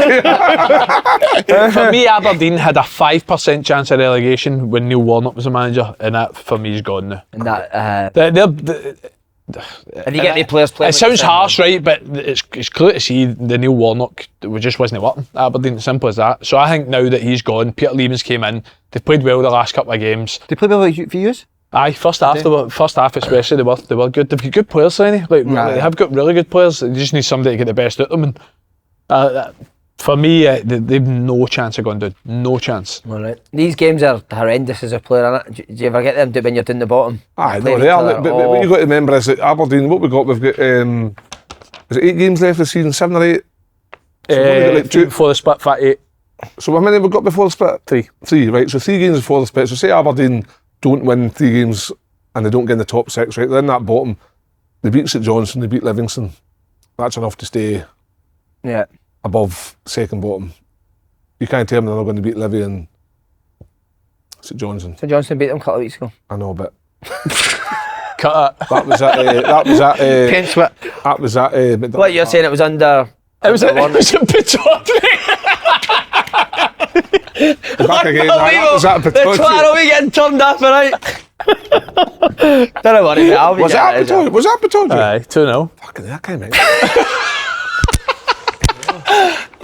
For me, Aberdeen had a 5% chance of relegation when Neil Warnock was the manager, and that for me is gone now. And that, If you get any players playing, it sounds harsh, right? But it's clear to see the Neil Warnock just wasn't working at Aberdeen. Simple as that. So I think now that he's gone, Peter Leemans came in. They've played well the last couple of games. They played well for you? Aye, first half especially they were good. They've got good players, Slaney. They have got really good players. They just need somebody to get the best out of them. And for me, they've no chance of going down. No chance. All right. These games are horrendous as a player, innit? Do you ever get them when you're down the bottom? Aye, no, they are. But what you've got to remember is that Aberdeen, what we've got, is it 8 games left this season, 7 or 8? So like 2 before the split, 8. So how many have we got before the split? 3. 3, right. So 3 games before the split. So say Aberdeen don't win 3 games and they don't get in the top 6, right? They're in that bottom. They beat St Johnstone, they beat Livingston. That's enough to stay above second bottom. You can't tell me they're not going to beat Livy and St Johnstone. St Johnstone beat them a couple of weeks ago. I know, but Cut it. that was at Pence whip. that was at What you're saying, it was under... It was a Pittodrie. back again. That was at The Pittodrie. twat will be getting turned off, right? Don't worry, mate. I'll be Was that getting it. Pittodrie? Was that Pittodrie? Aye, 2-0. Fucking that came in.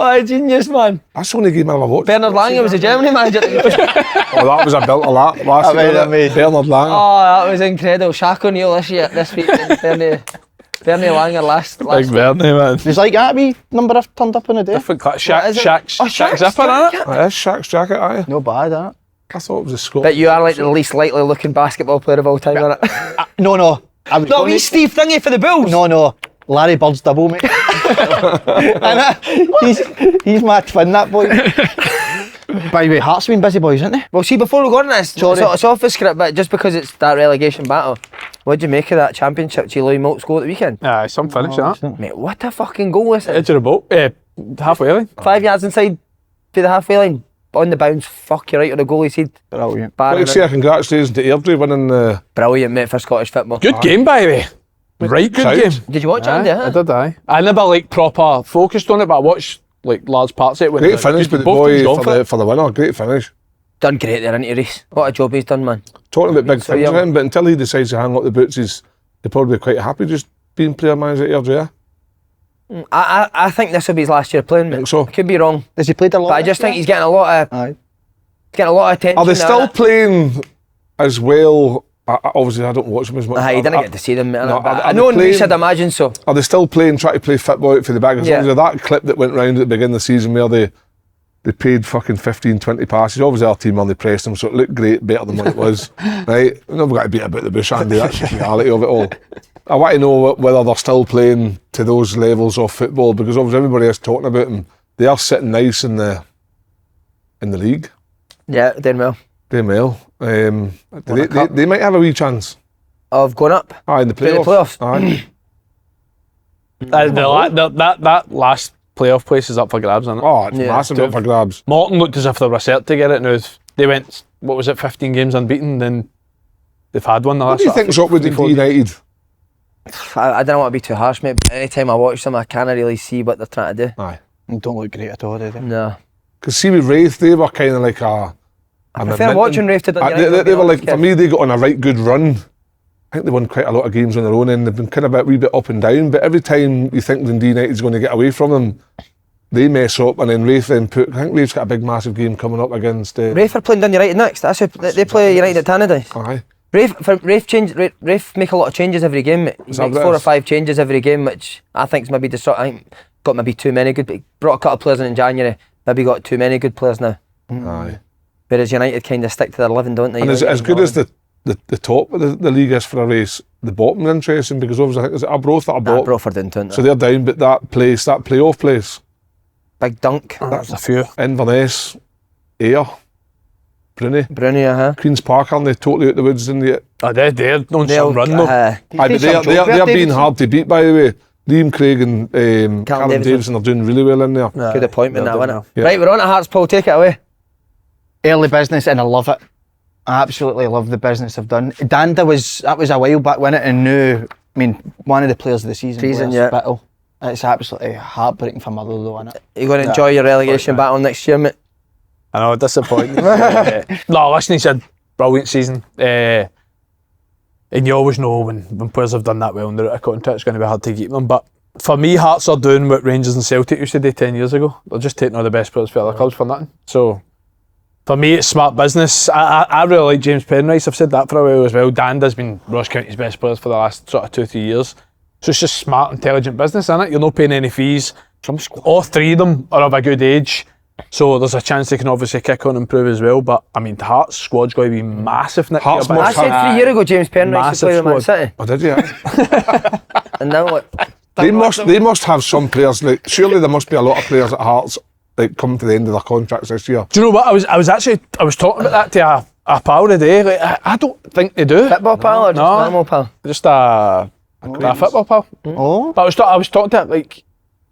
Oh, genius, man. That's the only game I ever watched. Bernard Lange was the Germany manager. Oh, that was a belt of that last year. Bernard Lange. Oh, that was incredible. Shaq O'Neal this week. Bernie Langer last Big Bernie, man. There's like that wee number I've turned up on a day. Different class. What is it? Shaq's zipper, innit? That is Shaq's jacket, aye. No bad, innit? I thought it was a Scot. But you are like the least likely looking basketball player of all time, aren't it? No. I was No, gonna- we Steve Thingy for the Bulls. No. Larry Bird's double, mate. he's my twin, that boy. By the way, Hearts have been busy boys, isn't they? Well, see, before we go on this, Sorry. it's off the script, but just because it's that relegation battle, what do you make of that championship Louis Moult's goal at the weekend? Aye, some finish, that. Mate, what a fucking goal was it? Edge of the boat. Halfway line. 5 yards inside to the halfway line, on the bounce, fuck you right on the goalie's head. Brilliant. I'd like Barring to say it. a congratulations to Airdrie winning the... Brilliant, mate, for Scottish football. Good game, by the way. Right good Shout. game. Did you watch it, Andy? I did, aye. I never like proper focused on it, but I watched like large parts of it. When Great finish by the both teams boy gone for the winner. Great finish. Done great there, isn't he, Reece? What a job he's done, man. Talking about big So, things yeah. for him, but until he decides to hang up the boots, he'll probably be quite happy just being player manager at Airdrie, yeah? I think this will be his last year playing, mate. Think so? I could be wrong, Has he played a lot? but I just think he's getting a lot of Aye. attention. Are they now, still innit? playing as well? Obviously, I don't watch them as much. Aye, you didn't get to see them, mate. No, but are I know they in Reece, playing- I'd imagine so. Are they still trying to play football out for the bag? As Yeah. long as that clip that went round at the beginning of the season where they paid fucking 15, 20 passes. Obviously our team only pressed them, so it looked great, better than what it was. Right? We've never got to beat about the bush, Andy. That's the reality of it all. I want to know whether they're still playing to those levels of football, because obviously everybody is talking about them. They are sitting nice in the league. Yeah, doing well. Doing well. They might have a wee chance. Of going up. Aye, in the To the playoffs. playoffs. Aye. That last playoff place is up for grabs, isn't it? Oh, it's Yeah. massive up for grabs. Morton looked as if they were set to get it. Now they went, what was it, 15 games unbeaten, then they've had one the What last do you think's up with three, the four United? I don't want to be too harsh, mate, but anytime I watch them, I can't really see what they're trying to do. Aye. Don't look great at all, do they? No. Because see with Wraith, they were kind of like a... I prefer watching Rafe to They were like, for me, they got on a right good run. I think they won quite a lot of games on their own and they've been kind of a wee bit up and down, but every time you think Dundee United's going to get away from them, they mess up, and then Rafe then I think Rafe's got a big massive game coming up against. Rafe are playing Dun United next. That's who they play United at Tannadice. Aye. Rafe make a lot of changes every game. He makes 4 or 5 changes every game, which I think's maybe I think got maybe too many good. He brought a couple of players in January. Maybe got too many good players now. Aye. Whereas United kind of stick to their 11, don't they? And as good as the top of the league is for a race, the bottom is interesting because obviously I think is it Arbroath that are bottom. Arbroath are down, So they're down, but that playoff place, Big Dunk, That's a few. Inverness, Ayr, Bruni, Queen's Park, aren't they totally out the woods in the? They're on some run though. Aye, but they're being hard to beat, by the way. Liam Craig and Callum Davison are doing really well in there. Good appointment, that wasn't it? Yeah. Right, we're on to Hearts, Paul. Take it away. Early business, and I love it. I absolutely love the business I've done. Danda was a while back, wasn't it? And now, I mean, one of the players of the season, Yeah. Spittle. It's absolutely heartbreaking for Motherwell, isn't it? You're going to enjoy your relegation battle next year, mate. I know, disappointing. No, listen, he's had brilliant season. And you always know when players have done that well and they're out of contract, it's going to be hard to keep them. But for me, Hearts are doing what Rangers and Celtic used to do 10 years ago. They're just taking all the best players for other clubs for nothing. So for me, it's smart business. I really like James Penrice. I've said that for a while as well. Danda's been Ross County's best players for the last sort of 2-3 years. So it's just smart, intelligent business, isn't it? You're not paying any fees. All 3 of them are of a good age. So there's a chance they can obviously kick on and improve as well. But I mean, the Hearts squad's going to be massive next year. I said 3 years ago James Penrice to play with Man City. Oh, did you? And now what? They must have some players. Like, surely there must be a lot of players at Hearts like come to the end of their contracts this year. Do you know what? I was talking about that to a pal today. Like, I don't think they do. Football pal or just normal pal? Just a football pal. Oh. But I was talking to like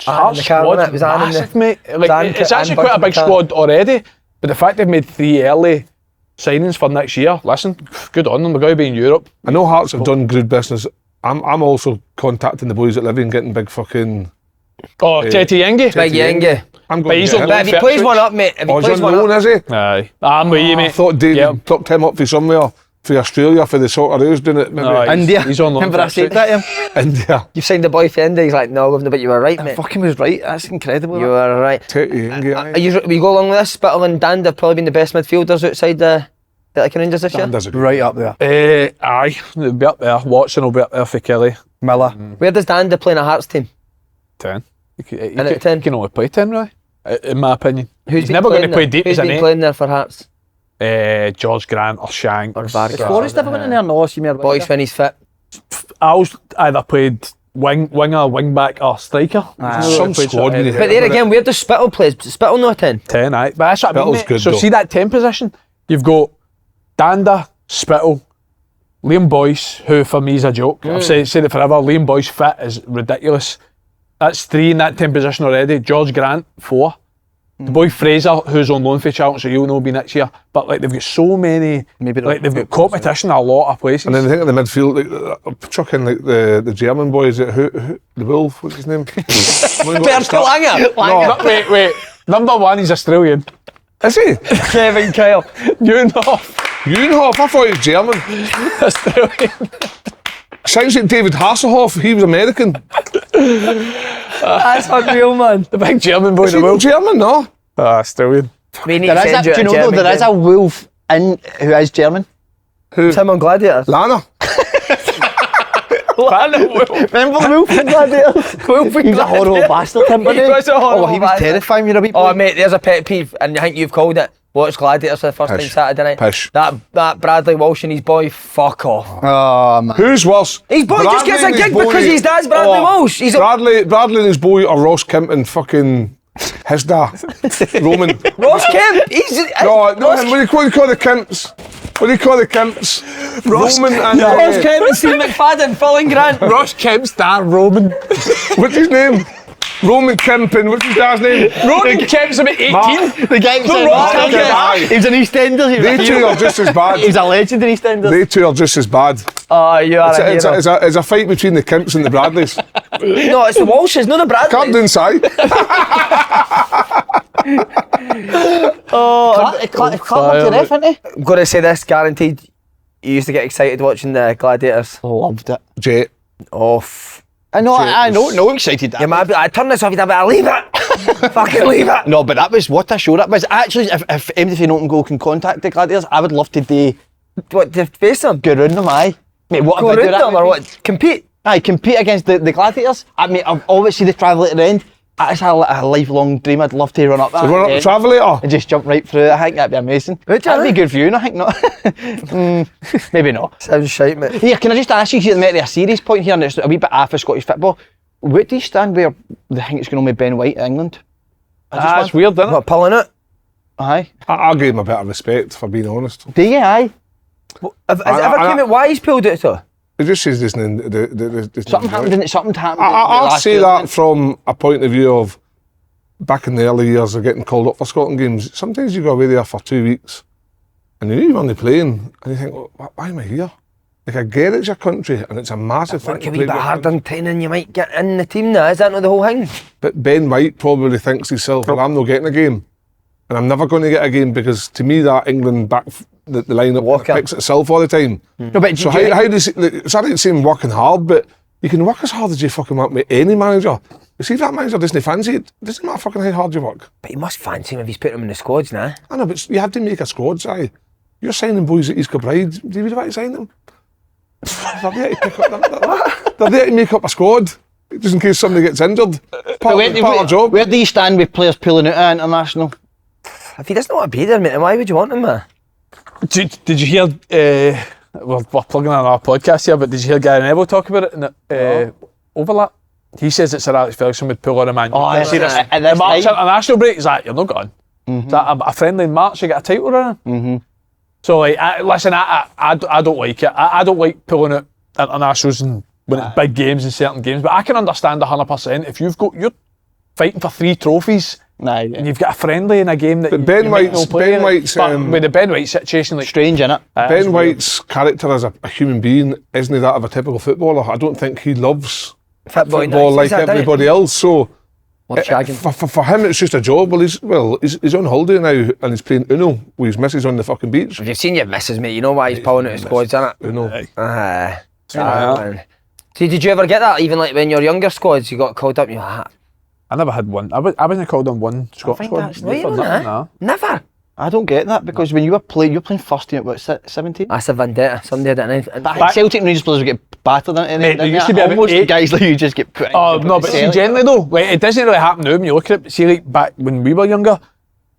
Hearts squad, massive, mate. Like, it's actually quite a big squad already. But the fact they've made 3 early signings for next year, listen, good on them. They're going to be in Europe. I know Hearts have done good business. I'm also contacting the boys at Livy and getting big fucking. Chetty Yengi. Big Yengi. I'm But going he's to on get him. But if he plays one up, mate, if he Oh, he's plays on one loan, up, is he? Aye. I'm with you, mate. I thought David plucked him up for somewhere, for Australia, for the Socceroos doing it. Maybe. No, India. He's on loan. Remember I said that to him? India. you signed the boy for India. He's like, no, but you were right, I mate. fucking was right. That's incredible. You were right. Will you go along with this? Spittle and Danda have probably been the best midfielders outside the Rangers this year. Danda's a good Right up there. Aye, they'll be up there. Watson will be up there for Kelly. Miller. Where does Danda play in a Hearts team? 10. He out of 10? can only play 10, really, in my opinion. He's He's never going to play deep Who's as an been 8. playing there for Hearts? George Grant or Shanks. Or Vargas. Has Forrest ever went in there? No, see me. Boys when he's fit. I always either played winger, wing back or striker. Some squad we need. But there again, where does Spittle play? Spittle no 10? 10, aye. But that's what I mean, Spittle's mate. good, So though. see that 10 position? You've got Danda, Spittle, Liam Boyce, who for me is a joke. I've said it forever. Liam Boyce fit is ridiculous. That's 3 in that 10 position already. George Grant, 4. The boy Fraser, who's on loan for Charlton, so you'll know be next year. But like they've got so many, like they've got competition in a lot of places. And then I think in the midfield, like, chuck in like the German boy, is it who the Wolf? What's his name? Bertel Langer. No, wait. Number 1 is Australian. Is he? Kevin Kyle. Neuenhoff. Junhoff, I thought he was German. Australian. Sounds like David Hasselhoff, he was American. That's unreal, man. The big German boy Is in he the world. German, no? Australian. We need There to is send do you know though, there is a wolf in who is German? Who? Tim on Gladiators. Lana. Remember the wolf in Gladiators? He's a horrible bastard, him, wasn't He was a horrible Oh, he was bastard. terrifying when you were a wee boy. Oh, mate, there's a pet peeve, and I think you've called it. Watch Gladiators for the first time Pish. Saturday night. Pish. That Bradley Walsh and his boy, fuck off. Oh, man. Who's worse? His boy just gets a and his gig boy- because his dad's Bradley Walsh. He's Bradley and his boy are Ross Kemp and fucking his dad, Roman. Ross Kemp. He's No, Ross, what do you call the Kemps? What do you call the Kemps? Roman and Ross Kemp and Steve McFadden, Phil and Grant. Ross Kemp's dad, Roman. what's his name? Roman Kemp and what's his dad's name? Roman Kemp's about 18. The guy No, Ross Kemp. He was an EastEnders. He was They a two hero. are just as bad. He was a legend in EastEnders. They two are just as bad. Oh, you are a It's hero. a fight between the Kemps and the Bradleys. No, it's the Walshes, not the Come Bradleys. inside. Clark's the ref, isn't he? I'm going to say this, guaranteed. You used to get excited watching the Gladiators. Loved it. Jet. Off. I know, no excited. Yeah, man, I turned this off, you'd have to leave it. Fucking leave it. No, but that was what a show that was. Actually, if anybody from Open Goal can contact the Gladiators, I would love to do. What, to face them? Go round them, aye. Mate, what Go a video round that them would or be. what? Compete? Aye, compete against the Gladiators. I mean, I've always seen the Travelator end. That's a lifelong dream. I'd love to run up that. So run up the Travelator? And just jump right through it. I think that'd be amazing. Would you? That'd be good for you, I think not. Maybe not. Sounds shite, mate. Here, can I just ask you, here, a serious point here, and it's a wee bit off of Scottish football. Where do you stand where they think it's going on with Ben White in England? It's weird, isn't it? What, pulling it? Aye. I give him a bit of respect, for being honest. Do you, aye? Has it ever came out why he's pulled it though? It just says this. Something happened, didn't it? Something happened. I'll say that from a point of view of back in the early years of getting called up for Scotland games. Sometimes you go away there for 2 weeks and you're only playing and you think, well, why am I here? Like, I get it's your country and it's a massive thing. Work a wee bit harder in training, you might get in the team now. Is that not the whole thing? But Ben White probably thinks to himself, well, I'm not getting a game. And I'm never going to get a game because to me that England back the lineup picks itself all the time. No, but so how do you see, it's not like saying working hard, but you can work as hard as you fucking want with any manager. You see if that manager doesn't fancy it, it doesn't matter fucking how hard you work. But he must fancy him if he's putting him in the squads now. I know, but you have to make a squad, Si. You're signing boys at East Kilbride. Do you really want to sign them? They're there to pick up, they're there to make up a squad, just in case somebody gets injured. Part of our job. Where do you stand with players pulling out at international? If he doesn't want to be there, mate, then why would you want him, man? Did you hear, we're plugging on our podcast here, but did you hear Gary Neville talk about it in the overlap? He says it's Sir Alex Ferguson would pull on a man. Oh, I see this. The March international break, he's like, you're not gone. Is that a friendly in March, you get a title running? So, like, listen, I don't like it. I don't like pulling out internationals when it's big games and certain games, but I can understand 100% if you're fighting for 3 trophies. And you've got a friendly in a game that Ben White's with the Ben White situation, like strange, innit? Ben White's character as a human being isn't that of a typical footballer. I don't think he loves football like everybody else. So for him, it's just a job. Well, he's on holiday now and he's playing Uno with his missus on the fucking beach. If you've seen your missus, mate, you know why he's pulling out his squads, innit? Uno. See, did you ever get that? Even like when your younger squads, you got called up and you're like, I never had one. I wasn't called on one Scottish squad. Never. I don't get that because when you were playing first team at what, 17? That's a vendetta. Somebody did it. Back Celtic Rangers players would get battered. There used to be almost guys like you just get put. Oh no, but see, generally though, like, it doesn't really happen now when you look at it. See, like back when we were younger,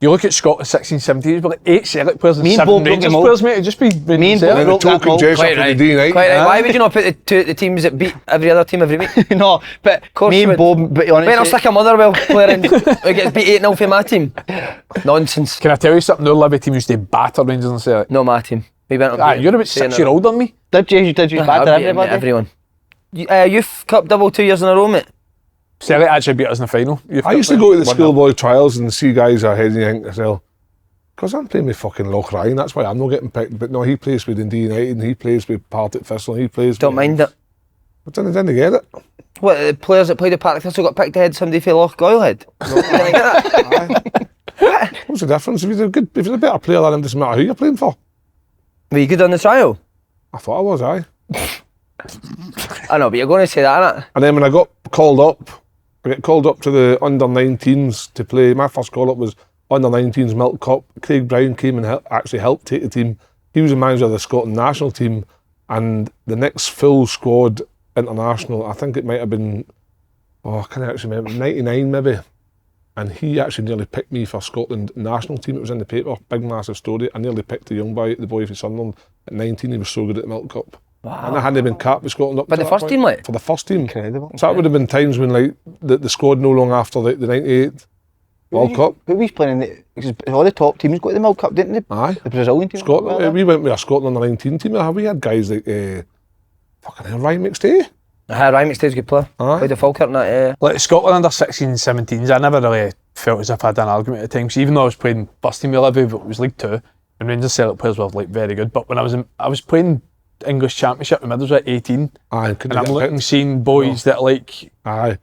you look at Scotland 16, 17, but like 8 Celtic players and 7 Rangers players, mate. It'd just be me and the token gesture for the D-night. Quite right. Why would you not put the teams that beat every other team every week? No, but me and Bob, but honestly, when I'll stick a Motherwell player in who gets beat 8-0 for my team. Nonsense. Can I tell you something? Our Livy team used to batter Rangers and Celtic. Not my team. We went up. You're about 6 years older than me. Did you batter everybody? Everyone. Youth Cup double 2 years in a row, mate. Celtic actually beat us in the final. I used to go to the schoolboy trials and see guys ahead and you think to yourself, because I'm playing with fucking Loch Ryan, that's why I'm not getting picked. But no, he plays with Dundee United and he plays with Partick Thistle and he plays Don't mind it. I didn't get it. What, the players that played at Partick Thistle got picked ahead somebody for Loch Goylehead? Didn't get that? What's the difference? If you're a better player than him, doesn't matter who you're playing for. Were you good on the trial? I thought I was, aye. I know, but you're going to say that, innit? And then when I got called up, I got called up to the under-19s to play. My first call-up was under-19s Milk Cup. Craig Brown came and actually helped take the team. He was the manager of the Scotland national team. And the next full squad international, I think it might have been, I can't actually remember, 99 maybe. And he actually nearly picked me for Scotland national team. It was in the paper, big massive story. I nearly picked the boy from Sunderland. At 19, he was so good at the Milk Cup. Wow. And I hadn't been capped with Scotland up But to the that first point. team, like? For the first team. Incredible. So that would have been times when like the squad no long after the 98 World Cup. Who was playing in all the top teams got the World Cup, didn't they? Aye. The Brazilian team. Scotland. We went with a Scotland under 19 team. We had guys like fucking hell, Ryan McStay. Ryan McStay's a good player. Played the Falkirk and that, Like Scotland under 16s, 17s, I never really felt as if I had an argument at times. Even though I was playing first team with Livy, but it was League 2, and Rangers Celtic players were like very good. But when I was playing English Championship with Middlesbrough at 18, and I'm looking, seeing boys that like. Aye.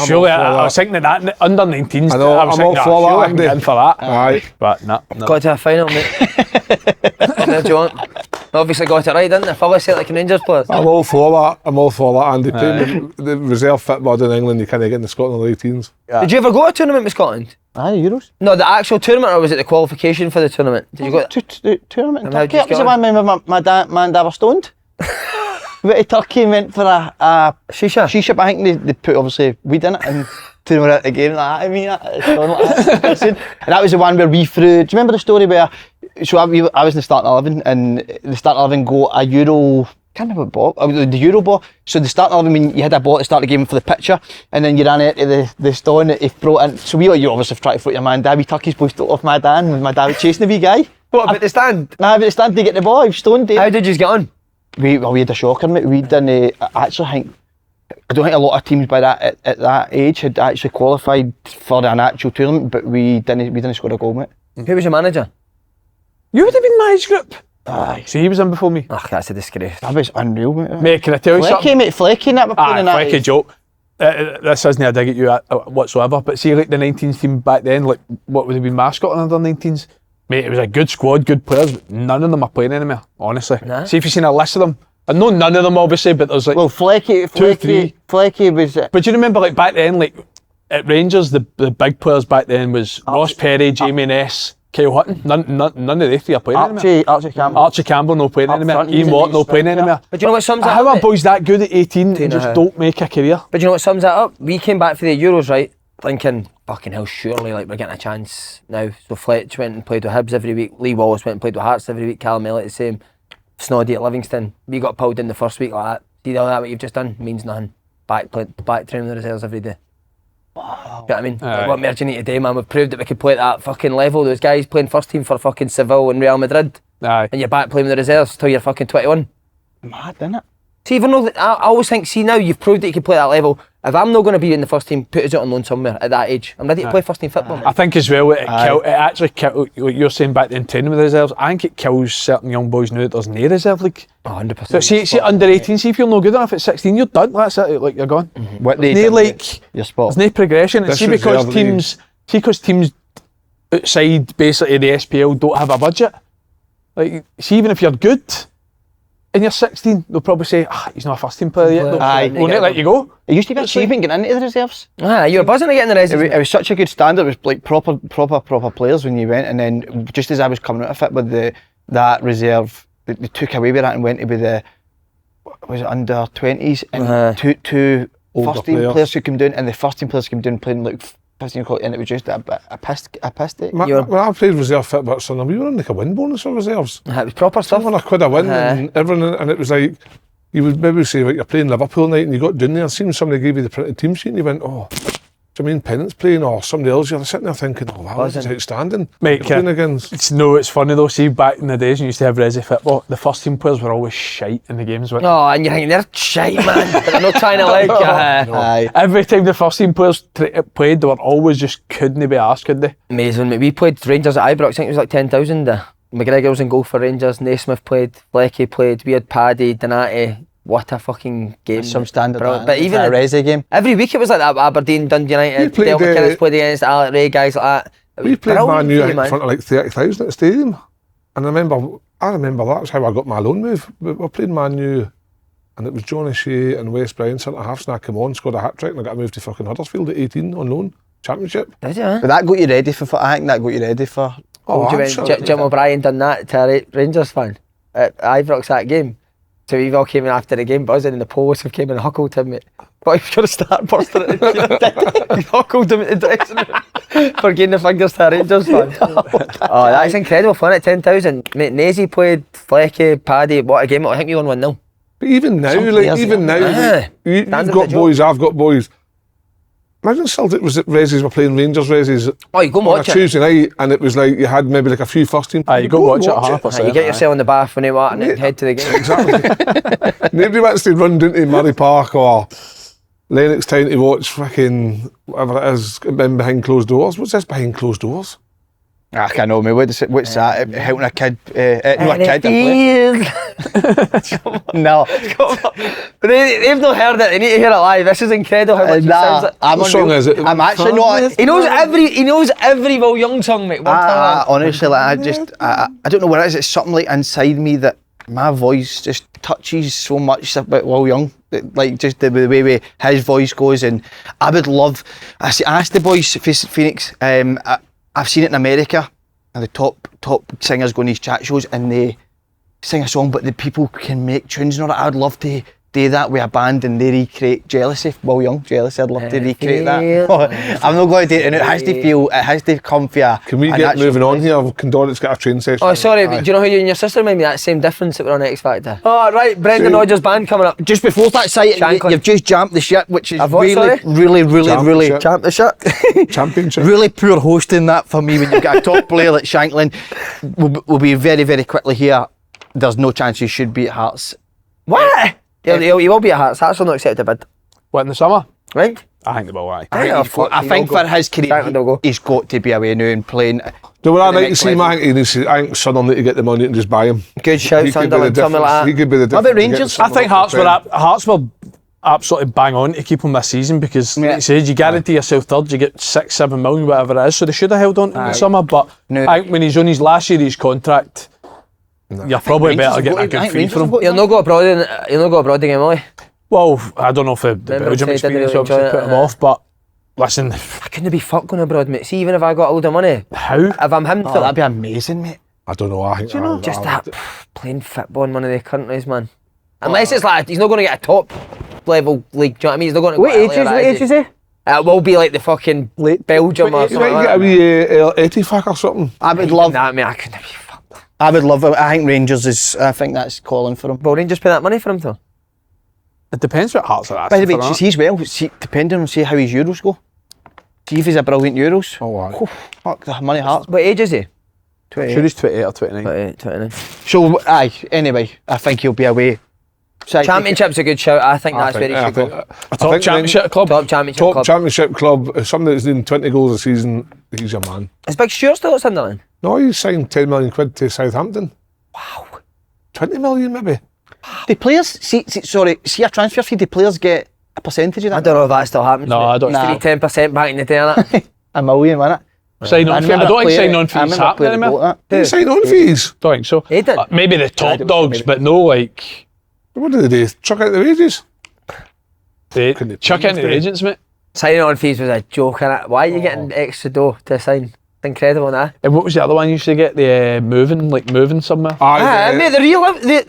Surely I was thinking that under 19s. I know, I was I'm all for that, I can get in for that. Aye. But nah. Got to a final, mate. What do you want? Obviously got it right, didn't they? Fully Celtic and Rangers players. I'm all for that. Andy, playing the reserve football in England, you can't get in the Scotland 18s. Yeah. Did you ever go to a tournament with Scotland? Aye, Euros. No, the actual tournament, or was it the qualification for the tournament? Did you go? Tournament in And how'd Turkey. you That was get the one when my dad were stoned. Went to Turkey and went for a Shisha? but I think they put obviously weed in it and to know at the game like that. I mean, and that was the one where we threw. Do you remember the story where? So I was in the starting 11 and the starting 11 got a Euro. Can't remember what ball. The Euro ball. So the starting 11, I mean, you had a ball to start the game for the pitcher, and then you ran out to the stone that he brought in. So you obviously tried to float your man down. We Turkey's boys stole off my dad, and my dad was chasing the wee guy. What, about the stand? Nah, but the stand to get the ball. He was stoned. How did you get on? We had a shocker, mate. We didn't actually think. I don't think a lot of teams by that at that age had actually qualified for an actual tournament, but we didn't score a goal, mate. Who was your manager? You would have been my age group. Aye. So he was in before me. Ugh, that's a disgrace. That was unreal, mate. Mate, can I tell you something? Flecky and that were playing in that. Flecky joke. This isn't a dig at you whatsoever, but see, like the 19s team back then, like what would have been mascot on under 19s? Mate, it was a good squad, good players, but none of them are playing anymore, honestly. Nah. See if you've seen a list of them. I know none of them, obviously, but there's like Well, Flecky was. But do you remember, like back then, like at Rangers, the big players back then was Ross Perry, Jamie Ness, Kyle Hutton. None of the three are playing anymore. Archie Campbell. Archie Campbell no playing anymore. front, Ian he's Watt a no nice playing striker. anymore. But do you know what sums that How up? are boys that good at 18 and just don't make a career? But do you know what sums that up? We came back for the Euros, right? Thinking, fucking hell, surely like we're getting a chance now. So Fletch went and played with Hibs every week. Lee Wallace went and played with Hearts every week. Callum Elliott the same. Snoddy at Livingston. We got pulled in the first week like that. See all that what you've just done means nothing. Back training the reserves every day. Wow. You know what I mean? Like, what more do you need to do, man? We've proved that we could play at that fucking level. Those guys playing first team for fucking Seville and Real Madrid. Aye. And you're back playing with the reserves till you're fucking 21. Mad, isn't it? See, even though I always think, see now you've proved that you can play at that level. If I'm not going to be in the first team, put us out on loan somewhere at that age. I'm ready to play first team football. I think as well, it actually killed, what you're saying back then, training with the reserves, I think it kills certain young boys now that there's no reserve league. 100%. So see under 18, see if you're no good enough at 16, you're done, that's it, like you're gone. What they There's no, did, like, your spot. there's no progression, and This see reserve because teams outside basically the SPL don't have a budget, like, see even if you're good, and you're 16, they'll probably say, he's not a first team player yet. Aye. Won't they let you go? It used to be a achievement getting into the reserves. You were buzzing to get in the reserves. It was such a good standard. It was like proper players when you went, and then just as I was coming out of it with that reserve, they took away with that and went to be was it under 20s and two Older first team players. players who came down, and the first team players came down playing like first team, and it was just a piss take. When I played reserve football, son, we were on like a win bonus for reserves. It was proper stuff. Someone a quid a win and everything, and it was like, you would maybe say, like, you're playing Liverpool night and you got down there, seeing somebody gave you the printed team sheet and you went, oh, Jermaine Pennant's playing, or somebody else, you're sitting there thinking, oh wow, this is outstanding. Mate, You're playing against. It's funny though, see back in the days when you used to have resi football, the first team players were always shite in the games. Oh, and you're thinking, they're shite, man. But they're not trying to like you. Aye. Every time the first team players played, they were always just couldn't be arsed, could they? Amazing, mate. We played Rangers at Ibrox, I think it was like 10,000. McGregor was in goal for Rangers, Naismith played, Flecky played, we had Paddy, Donati. What a fucking game. Some standard. But even a resi game. every week it was like that. Aberdeen, Dundee United, Dale McKinnon played against Alec Ray, guys like that. We played Man U in man. front of like 30,000 at the stadium. And I remember that's how I got my loan move. We played Man U and it was John O'Shea and Wes Brown centre halves, and I came on, scored a hat trick, and I got moved to fucking Huddersfield at 18 on loan. Championship. Did you? But that got you ready for. I think that got you ready for. Oh, do you absolutely. mean Jim O'Brien done that to a Rangers fan at Ibrox that game? So we all came in after the game buzzing, and the posts came in and huckled him, mate. But he was going to start bursting it. He huckled him at the dressing room for getting the fingers to a Rangers fan. Oh, that's incredible fun at 10,000. Mate, Nazy played, Flecky, Paddy, what a game. I think we won 1-0. But even now, you've got boys, I've got boys. Imagine Celtic was at Resis, were playing Rangers Resis Oh, you go and on a watch it. Tuesday night, and it was like you had maybe like a few first team. You go watch it 100%. You get yourself in the bath when you want and then head to the game. Exactly. Nobody wants to run down to Murray Park or Lennox Town to watch fucking whatever it is behind closed doors. What's this behind closed doors? I can't know, mate. What's that? Helping a kid? No, a kid. No. But they've not heard it. They need to hear it live. This is incredible how much it sounds like. What song is it? I'm actually not. He knows every Will Young song, mate. Honestly, like I don't know what it is. It's something like inside me that my voice just touches so much about Will Young, like just the way his voice goes. And I would love, I asked the boys Phoenix, I've seen it in America, and the top singers go on these chat shows and they sing a song, but the people can make tunes and all that. I would love to do that with a band and they recreate Jealousy, Will Young, Jealousy. I'd love to recreate that. I'm not going to do it, and it has to come for a... Can we get moving on here? Condoleezza's got a train session. Oh, sorry, do you know who you and your sister made me that same difference that we're on X Factor? Oh, right, Brendan Rodgers' band coming up. Just before that site, you've just jumped the shit, which is really Champ the shit. Championship. Really poor hosting that for me when you've got a top player like Shanklin. We'll be very, very quickly here. There's no chance you should be at Hearts. What? He will be at Hearts. Hearts will not accept a bid. What, in the summer? Right? I think they will, aye. I think for his career, he's got to be away now and playing. Do what I like to see him? I think Sunderland need to get the money and just buy him. Good shout, Sunderland, something like that. He could be the difference. What about Rangers? I think Hearts were absolutely bang on to keep him this season because, like you said, you guarantee yourself third, you get 6-7 million, whatever it is. So they should have held on to him in the summer. But I think when he's on his last year of his contract, you're probably better getting a good fee for him. He'll not go abroad again, will he? Well, I don't know if the Belgium experience obviously put him off, but listen, I couldn't be fucked going abroad, mate. See, even if I got a load of money, how? If I'm him, That'd be amazing, mate. I don't know. I think just that playing football in one of the countries, man. Unless it's like he's not going to get a top level league. Do you know what I mean? He's not going to. What age is he? It will be like the fucking Belgium or You something. might get a wee Etifac or something. I would love that, mate. I couldn't be fucked. I would love it. I think Rangers is. I think that's calling for him. Will Rangers pay that money for him though? It depends what Hearts are asking. By the way, for that. see as well. See, depending on how his Euros go. See if he's a brilliant Euros. Oh, aye. Fuck the money Hearts. What age is he? 28. Sure, he's 28 or 29. 29. So anyway, I think he'll be away. Championship's a good shout. I think that's where he should go. A top championship club. Top championship Top club. championship club. If somebody that's doing 20 goals a season, he's your man. Is Big Stuart still at Sunderland? No, he signed 10 million quid to Southampton. Wow. 20 million maybe. The players, see a transfer fee, the players get a percentage of that. I don't know if that still happens. No, I don't know. know. Used to be 10% back in the day, innit? $1 million, wasn't it? Sign on fee. I don't think sign on fees happen anymore. Did he sign on fees? Don't think so. He did. Maybe the top dogs, but no like. What do they do? Chuck out the wages? They chuck into the agents, mate. Signing on fees was a joke, innit? Why are you getting extra dough to sign? It's incredible, nah? And what was the other one you used to get? The moving somewhere? Mate, the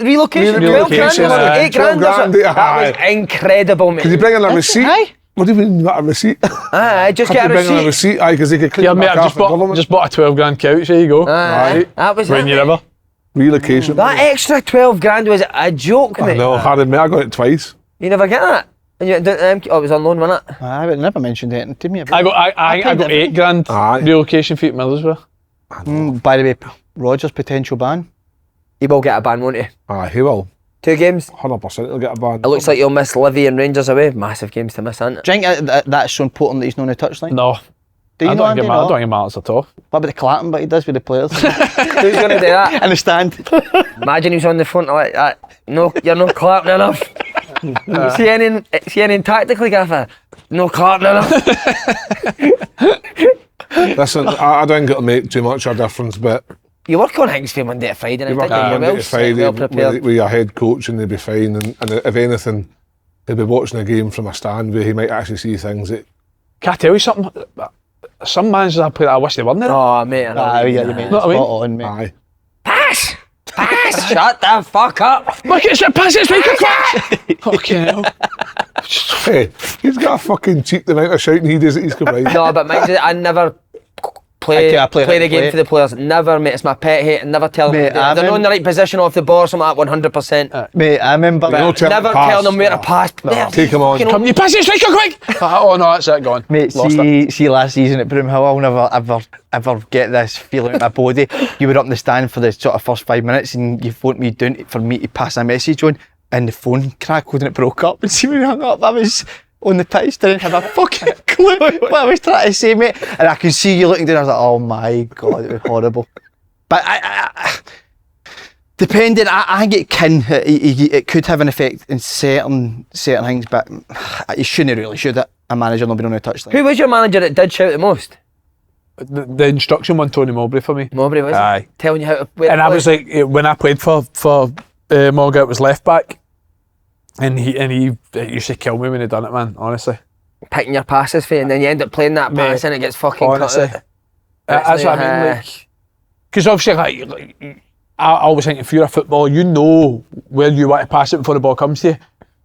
relocation. 12 grand, 8 grand. That was incredible, mate. Could you bring in a receipt? Aye. What do you mean, not a receipt? Just get a Bring in a receipt. receipt, aye, because they could click Yeah, mate, back I off the government. just bought a 12 grand couch, there you go. Aye. That was When it, you mate. ever. Relocation. That extra 12 grand was a joke, mate. No, I got it twice. You never get that? And you didn't, it was on loan, wasn't it? I would never mentioned anything to me about I got 8 grand Aye. relocation fee at Middlesbrough. By the way, Rodgers' potential ban. He will get a ban, won't he? Aye, he will. 2 games. 100% he'll get a ban. It looks like you'll miss Livy and Rangers away. Massive games to miss, isn't it? Do you think that's so important that he's not on the touchline? No. Do you I know, don't Andy? think No? it matters at all. What about the clapping but he does with the players? Who's going to do that? In the stand. Imagine he's on the front like that. No, you're not clapping enough. See any tactically, Gaffer? No clapping enough. Listen, I don't think it'll make too much of a difference, but You work on things from Monday to Friday. you work night, on don't you? Monday to Friday well prepared. with your head coach and they'll be fine. And if anything, he'll be watching a game from a stand where he might actually see things that... Can I tell you something? Some managers I play that I wish they weren't there. Oh, mate. I know what you mean. mate. Know what I mean? Spot on, mate. Aye. Pass! Pass! Shut the fuck up! Look, it's a pass, it's like a quick. Okay, hell. Hey, he's got a fucking cheek the amount of shouting he does at his combined. No, but mind you, I never play I play the game for the players. Never, mate. It's my pet hate. And never tell them Mate, if they're not in the right position off the ball or something like that. 100%. Mate, I remember No tell them Never to pass. tell them where to pass. No. Take him on. Come, you pass it, striker, quick! Oh no, that's it, gone. Mate, Lost it. see last season at Broomhill, I'll never ever get this feeling in my body. You were up in the stand for the sort of first 5 minutes and you phoned me down for me to pass a message on and the phone crackled and it broke up. And see when we hung up, I was on the pitch, didn't have a fucking clue what I was trying to say, mate. And I could see you looking down, I was like, oh my God, it was horrible. But I depending, I think it could have an effect in certain things, but you shouldn't really, should it? A manager not being on the touchline. Who was your manager that did shout the most? The instruction one, Tony Mowbray for me. Mowbray was. Aye. Telling you how to. Where And to I play. was like, when I played for Morgan was left back, and he it used to kill me when he done it, man. Honestly, Picking your passes for you, and then you end up playing that pass Mate, and it gets fucking honestly. cut out. That's what I mean. Like, because obviously, like I always think if you're a footballer, you know where you want to pass it before the ball comes to you.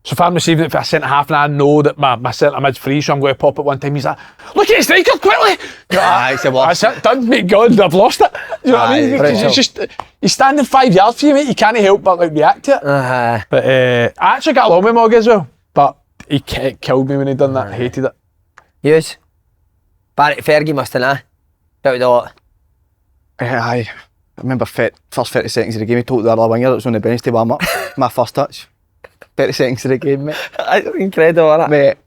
So if I'm receiving it for a centre half and I know that my centre mid's free, so I'm going to pop it one time, he's like, look at his striker quickly! It's the worst. That's it, done, mate, God, I've lost it. You know what I mean? Because it's just, he's standing 5 yards for you, mate, you can't help but like react to it. But I actually got along with Morgan as well, but it killed me when he done that, I hated it. Yes. Fergie must have, that was a lot. I remember first 30 seconds of the game, he told the other winger that was on the bench to warm up. My first touch. 30 seconds of the game, mate. That's incredible, isn't it? Mate,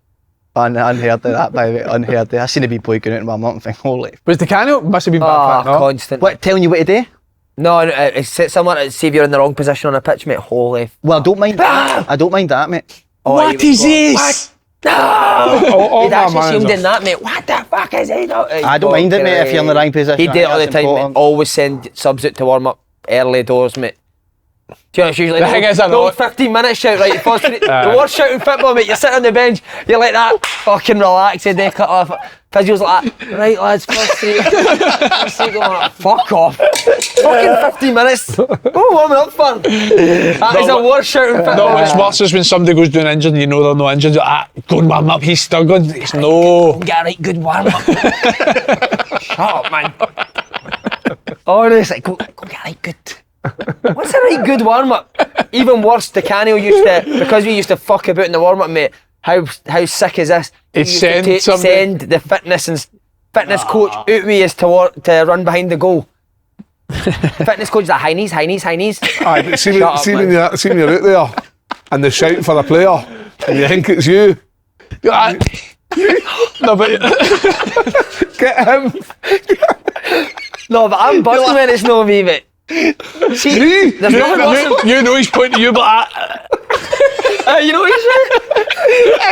unheard of that, by the way, unheard of. I seen a wee boy going out and warm up and think, holy. Was the Canio? Must have been back, no? Constant. What, telling you what to do? No, it's someone to see if you're in the wrong position on a pitch, mate. Holy. Well, I don't mind that. I don't mind that, mate. What is this? No! all He'd my actually see him managers- doing that, mate. What the fuck is he doing? I don't mind it, mate, if you're in the wrong position. He did it all the That's time, mate. important. Always send subs out to warm up early doors, mate. Do you know, it's usually The thing is, I the know old 15-minute shout, right? The worst shout in football, mate. You're sitting on the bench, you're like that, fucking relaxed, they cut off. Physio's like that, right lads, first three. First three going like, fuck off. Fucking 15 minutes. Go warming up for. That is the worst shout in football. No, what's worse is when somebody goes doing injured and you know they're no injured, you're like, go and warm up, he's still going. It's no. Get a right good warm up. Shut up, man. Honestly, go get a right good. What's a right good warm up? Even worse, the Canio used to, because we used to fuck about in the warm up, mate. How sick is this? He'd He used to send the fitness coach out with us to run behind the goal. Fitness coach is like high knees. Aye, but see, Shut up, when man. you're out there and they shout for a player and you think it's you, No, but get him. No, but I'm buzzing when it's no me, mate. See, Me? there's nothing worse than you know he's pointing at you, but you know what he's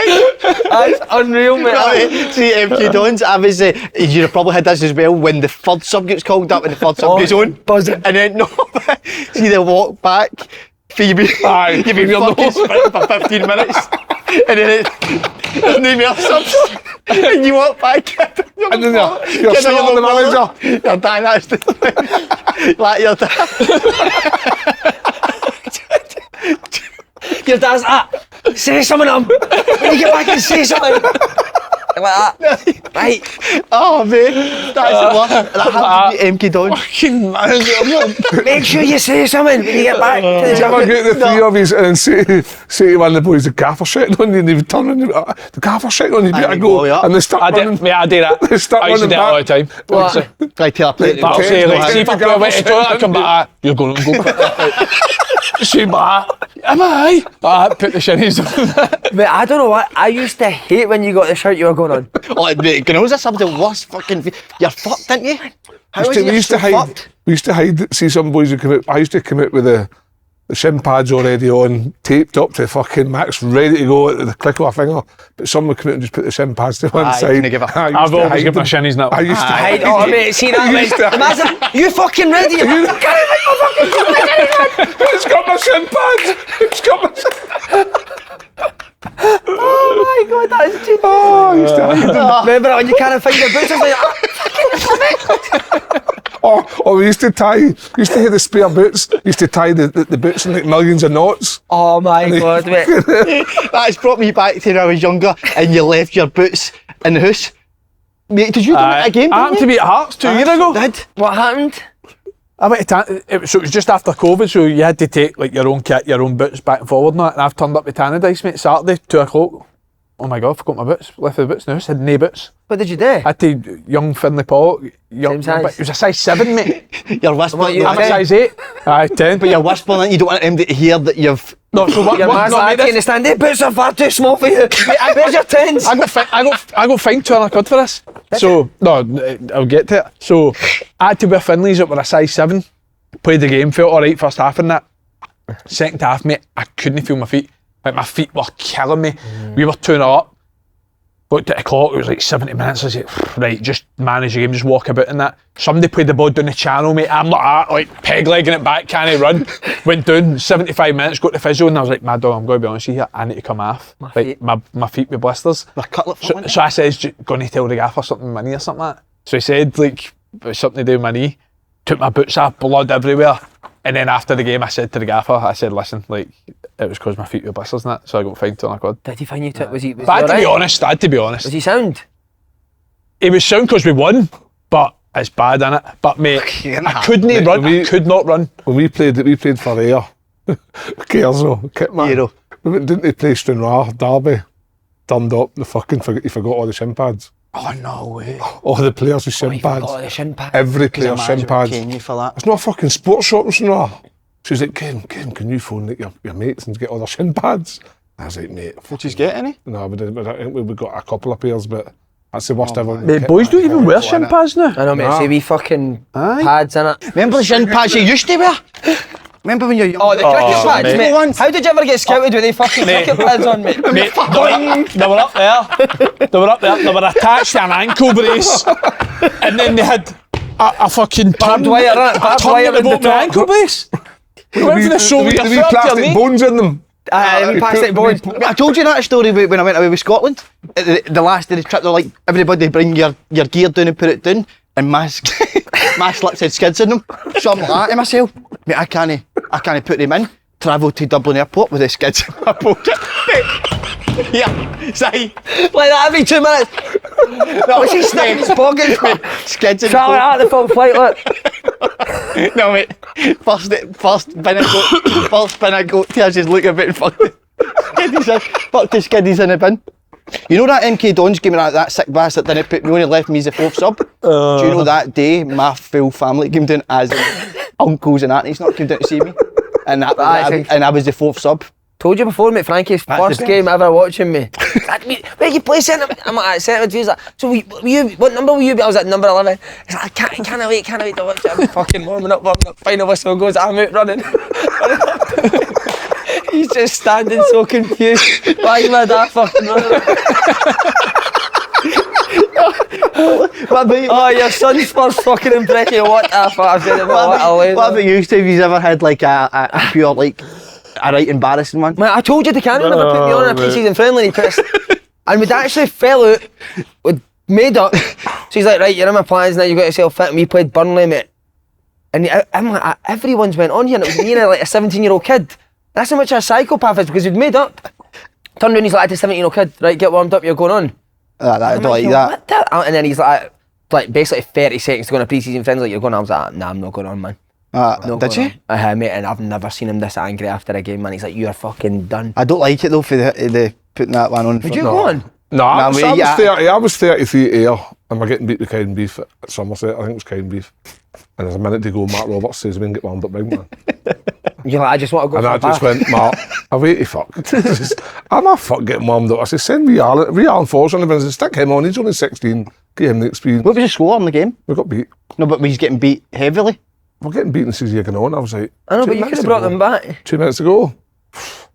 saying? That's unreal, mate. See, MK Dons, I was, you'd have probably had this as well when the third sub gets called up and the third sub goes on. buzzing. And then, no, see the walk back, Phoebe, Aye, you've been you're fucking not- sprinting for 15 minutes. And then there's no more subs. And you walk back, And then you're still on the manager. You're dying, that's the like you're Your dad's like, say something to him. When you get back and say something. Like that. Right. Oh, mate, that's the worst. That happened to MK Dons. fucking manager. Make sure you say something when you get back to the Did you ever job. get the three of you and say to one of the boys, the gaffer shitting on you, and they turn on you, the gaffer shitting on you, better Aye, go. go, yeah. And they start I running. do that. They start I used to do running that all the back. time. What? Honestly. Right, tell a player But I'll to say, go like, ahead. see if I went to the toilet, I come back, you're going to go quick. See, am I? Put the shinies on. Mate, I don't know what. I used to hate when you got the shirt you were going on. Oh, mate, Gno's is some of the worst fucking. You're fucked, didn't you? How is We you used so to hide. fucked? We used to hide. See some boys who come out. I used to come out with the shin pads already on, taped up to fucking max, ready to go at the click of a finger. But some would come out and just put the shin pads to one Aye, side. couldn't give a- I used I've to always hide got my them. shinies now. I used to Hide. Oh, mate, see that, used to mate? Imagine, you fucking ready. It's got my shin pads. It's got my shin. Oh my god, that is too. Oh, I used to hide them. Remember when you can't find your boots? It's like, Or we used to have the spare boots. Used to tie the boots in like millions of knots. oh my god, mate. That's brought me back to when I was younger and you left your boots in the house. Mate, did you do that again? I happened to be at Hearts 2 years ago. Did? What happened? I went to so it was just after COVID, so you had to take like your own kit, your own boots back and forward and that. And I've turned up to Tannadice, mate, Saturday, 2 o'clock. Oh my god, I forgot my boots. Left the boots in the house, had no boots. What did you do? I had to young Finlay Paul, young, Same size? but it was a size 7, mate. You're whispering. you I'm a 10? size 8. Aye, 10. But you're whispering that you don't want them to hear that you've. No, so what? Your man's like, I can't understand. Their boots are far too small for you. Where's your tens? I got fined £200 for this. So no, I'll get to it. So I had to wear Finleys that were a size 7. Played the game, felt alright first half in that. Second half, mate, I couldn't feel my feet. Like my feet were killing me. We were 2-0 up. Looked at the clock, it was like 70 minutes. I said, right, just manage the game, just walk about in that. Somebody played the ball down the channel, mate. I'm like peg legging it back, can't run. Went down, 75 minutes, got to physio, and I was like, mad dog, I'm going to be honest with you, I need to come off. My feet with blisters. So I said, going to tell the gaffer something with my knee or something like that. So he said, like, it was something to do with my knee. Took my boots off, blood everywhere. And then after the game, I said to the gaffer, I said, listen, like, it was because my feet were blisters and that, so I got fined £200. Did he find you? Was he? But I had to be honest. Was he sound? He was sound because we won, but it's bad, innit? But mate, I couldn't run. I could not run. When we played for Ayr. Kerzo, Kitman. Didn't they play Stranraer, Derby? Turned up, he forgot all the shin pads. Oh, no way. All the players with shin pads. Oh, the shin pads. Every player shin pads. For that. It's not a fucking sports shop in Stranraer. She's like, Ken, can you phone like, your mates and get all their shin pads? I was like, mate. Did you get any? No, I think we got a couple of pairs, but that's the worst ever. Mate, boys don't even wear shin pads now. I know, mate. See, we fucking pads in it. Remember the shin pads you used to wear? Remember when you're young? Oh, the cricket pads, mate. mate. How did you ever get scouted with the fucking cricket pads on, mate? Mate, they were up there. They were attached to an ankle brace. And then they had a fucking Barbed wire, barbed wire in the ankle brace. We went for the show with the plastic bones in them. Plastic bones. I told you that story when I went away with Scotland. The last day of the trip, they're like, everybody bring your gear down and put it down. And my slips had skids in them. So I'm like that to myself. Mate, I can't put them in. Travel to Dublin Airport with the skids in my pocket. Yeah, say. Like that every 2 minutes. No, what's he stuck in his pocket, mate? Skids in Travel out the full flight, look. No, mate. First bin I got to, I just look a bit and fuck the skiddies in the bin. You know that MK Dons gave me that sick bastard that didn't put me on, he left me as the fourth sub? Do you know that day my full family came down as uncles and aunties not came down to see me? And I was the fourth sub. Told you before, mate, Frankie's first game ever watching me. Where you play centre? I'm like, centre mid. He's like, so what number were you? I was at number 11. He's like, I can't wait to watch it. I'm fucking warming up. Final whistle goes, I'm out running. He's just standing so confused. Why is my dad fucking running? Oh, your son's first fucking impression. What the fuck? What about you, Steve? You've ever had like a pure, like, a right embarrassing one? Man, I told you the Cannon never put me on a pre-season friendly and he pissed. And we'd actually fell out, we'd made up. So he's like, right, you're in my plans now, you got yourself fit. And we played Burnley, mate. And I'm like, everyone's went on here and it was me and like a 17-year-old kid. That's how much a psychopath is because we'd made up. Turned around, he's like, I had a 17-year-old kid, right, get warmed up, you're going on. I don't like that. And then he's like basically 30 seconds to go on a pre-season friendly, like, you're going on. I was like, nah, I'm not going on, man. Did you? Mate, and I've never seen him this angry after a game, man. He's like, you're fucking done. I don't like it though for the putting that one on. Would you go on? No, I was 33 Ayr and we're getting beat with Cow Beef at Somerset. I think it was Cow Beef. And there's a minute to go, Mark Roberts says we can get wound up big, man. You're like, I just want to go. And I just went, Mark, I wait to fuck. I'm not fuck getting wound up. I said, send Alan Force on him and I said, stick him on, he's only 16. Get him the experience. What was the score in the game? We got beat. No, but he's getting beat heavily. We're getting beaten since you're going on. I was like, I know, but you could have brought them back. 2 minutes ago.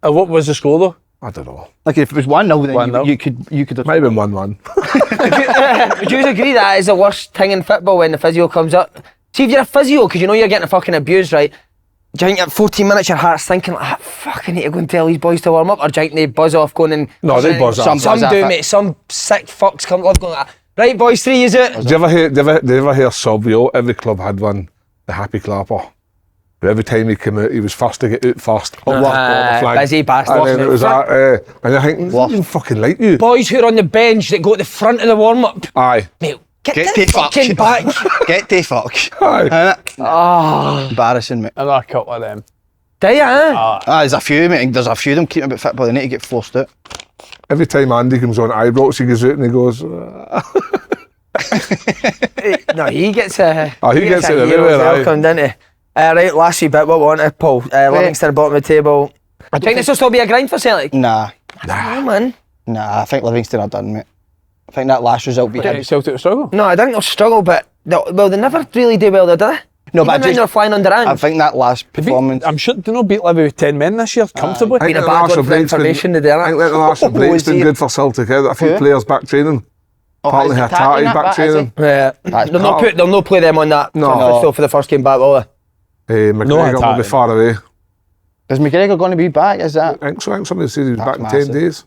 What was the score though? I don't know. Like if it was 1-0, then you could have. Might have been 1-1. Would you agree that is the worst thing in football when the physio comes up? See, if you're a physio, because you know you're getting fucking abused, right? Do you think at 14 minutes your heart's thinking like, fuck, I need to go and tell these boys to warm up? Or do you think they buzz off going and... No, they buzz off. Some do, mate. Some sick fucks come up going like, right, boys, 3 is it? Did you ever hear Sobrio? Every club had one, the happy clapper. But every time he came out, he was first to get out first. Busy bastard. And then it was that, and I think, he didn't fucking like you. Boys who are on the bench that go to the front of the warm-up. Aye. Mate, get the fucking back. Get the fuck. Aye. Embarrassing, mate. I know a couple of them. Do you, eh? There's a few, mate. There's a few of them keeping about football. They need to get forced out. Every time Andy comes on Ibrox, he goes out and he goes... No, he gets a... he gets it everywhere, welcome, doesn't he? Right, last wee bit, what we want, Paul. Livingston at the bottom of the table. I think this will still be a grind for Celtic? Nah. No, man. Nah, I think Livingston are done, mate. I think that last result beat him. Celtic will struggle? No, I think they'll struggle, but they never really do well, though, do they? No, Even but when they're flying under I ants. think that last performance. I'm sure they not beat Livy with 10 men this year comfortably. I think Been a the bad international one for break's been- information today, I think the international break's was been he? good for Celtic. A few Who? players back training. Partly is he Hattati tackling back that, is he? training. Yeah. They'll not play them on that. No. So for the first game back, will they? McGregor will Hattati. be far away. Is McGregor going to be back? Is that? I think so. I think somebody said he was That's back in massive. 10 days.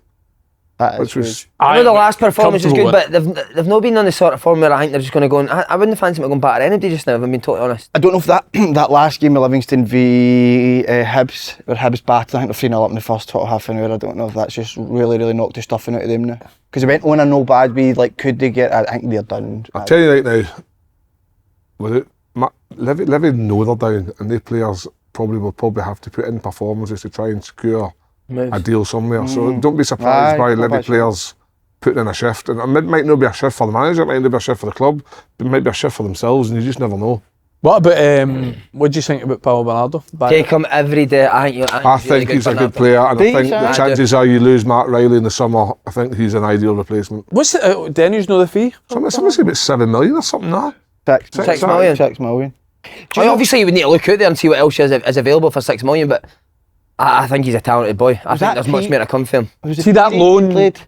That is Which was huge. I know the last performance was good, comfortable but they've not been on the sort of form where I think they're just going to go. And I wouldn't fancy them going back at anybody just now, if I'm being totally honest. I don't know if that that last game of Livingston v Hibs, where Hibs battered, I think they're 3-0 up in the first half an hour. I don't know if that's just really knocked the stuffing out of them now. Because they went on a no bad way, like could they get, I think they're done. I'll tell you right now, Livy know they're down, and the players will probably have to put in performances to try and secure a deal somewhere. So don't be surprised Aye, by no, Livy that's players putting in a shift. And it might not be a shift for the manager, it might not be a shift for the club, it might be a shift for themselves, and you just never know. What about, what do you think about Paulo Bernardo? Take him every day. I think he's a good player, and I think the Decent. chances are you lose Mark Riley in the summer. I think he's an ideal replacement. What's the, Denny's know the fee? Somebody said about 7 million or something, no? 6 million. 6 million. Obviously, you would need to look out there and see what else is available for 6 million, but I think he's a talented boy. I think that there's much Pete? more to come for him. Was it See that period loan- he played?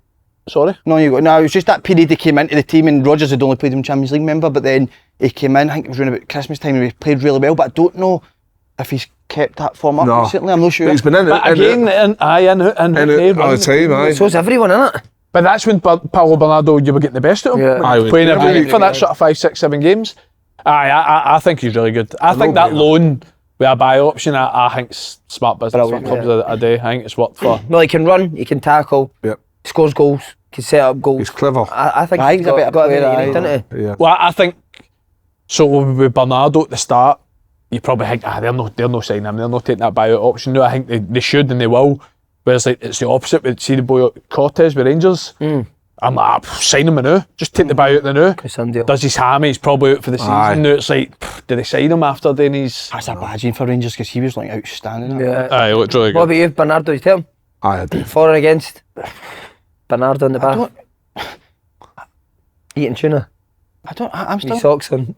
Sorry? No, you go. No, it was just that period he came into the team and Rodgers had only played him Champions League member, but then he came in, I think it was around about Christmas time, and he played really well, but I don't know if he's kept that form up No. recently, I'm not sure. But he's been in it. But again, in it all the time, aye. So is everyone in it. But that's when Paulo Bernardo, you were getting the best of him. Yeah. When Aye, he was playing every aye. week for that sort of 5, 6, 7 games. Aye, I think he's really good. I think that no-brainer. loan with a buy option, I think's smart business for Brilliant, clubs a day. I think it's worked for. Well, he can run, he can tackle, Yep. scores goals, can set up goals. He's clever. I think Aye, he's he's a got, better got player, everything you need, aye. doesn't he? Yeah. Well, I think so. With Bernardo at the start, you probably think they're no signing him. They're not taking that buyout option. No, I think they should and they will. Whereas like it's the opposite. With see the boy Cortez with Rangers. I'm like, sign him now. Just take the buyout the now. Some deal. Does his hammy? He's probably out for the season. Aye. Now it's like, did they sign him after then he's? That's a bad gene for Rangers because he was like outstanding. Yeah. Aye, looked really What good. about you, Bernardo? You tell him Aye, I do. for or against Bernardo in the I bath, don't, eating tuna, I'm with still, socks on,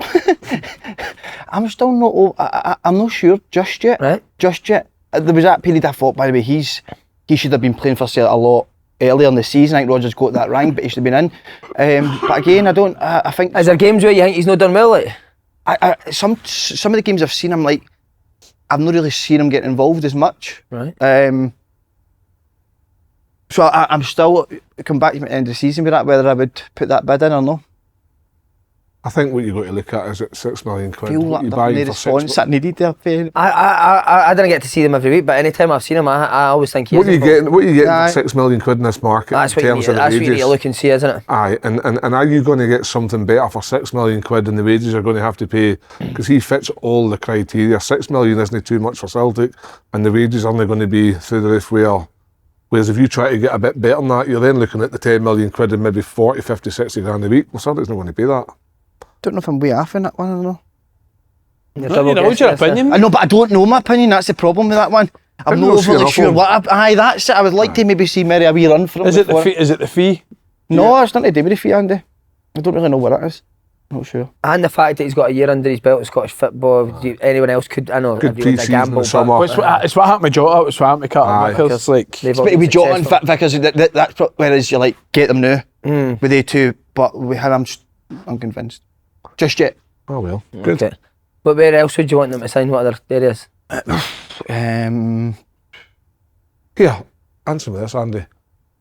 I'm still not, I'm not sure just yet. right? Just yet. There was that period I thought, by the way, he should have been playing for Celtic a lot earlier in the season. I think Rodgers got that rank, but he should have been in. But again, I think Is there games where you think he's not done well? Like, some of the games I've seen him, like, I've not really seen him get involved as much. right? So I'm still come back to the end of the season with that, whether I would put that bid in or not. I think what you've got to look at is at £6 million. Feel What like you the buy for response 6 that needed there. Ferry. I didn't get to see them every week, but anytime I've seen him, I always think he's What are you involved. getting? What are you getting Aye. for £6 million in this market That's in what you terms need. of the That's what you need wages? to look and see, isn't it? Aye, and are you going to get something better for £6 million and the wages are going to have to pay? Because he fits all the criteria. £6 million isn't too much for Celtic, and the wages aren't going to be through the roof. Whereas if you try to get a bit better than that, you're then looking at the £10 million and maybe 40, 50, 60 grand a week. Well, Celtic's not going to pay that. Don't know if I'm way off in that one. I don't know. You're No, double you know, what's guessing your this, opinion? I know, but I don't know my opinion. That's the problem with that one. I'm I'm not not sure overly enough sure on- what. Aye, that's it. I would like to maybe see Mary a wee run for him. Is it the before. fee? Is it the fee? No, it's nothing to do with the fee, Andy. I don't really know what it is. Not sure. And the fact that he's got a year under his belt in Scottish football, anyone else could, I know, Good everyone's a pre-season in gamble, the summer. Well, it's what happened with Jota. It's what happened with Carter Aye. Vickers. Like, they've all But been with Jota and successful. Vickers, that's whereas you're like, get them now. With they two, but with him, I'm just unconvinced. Just yet. Oh well, good. Okay. But where else would you want them to sign? What other areas? Here, answer me this, Andy.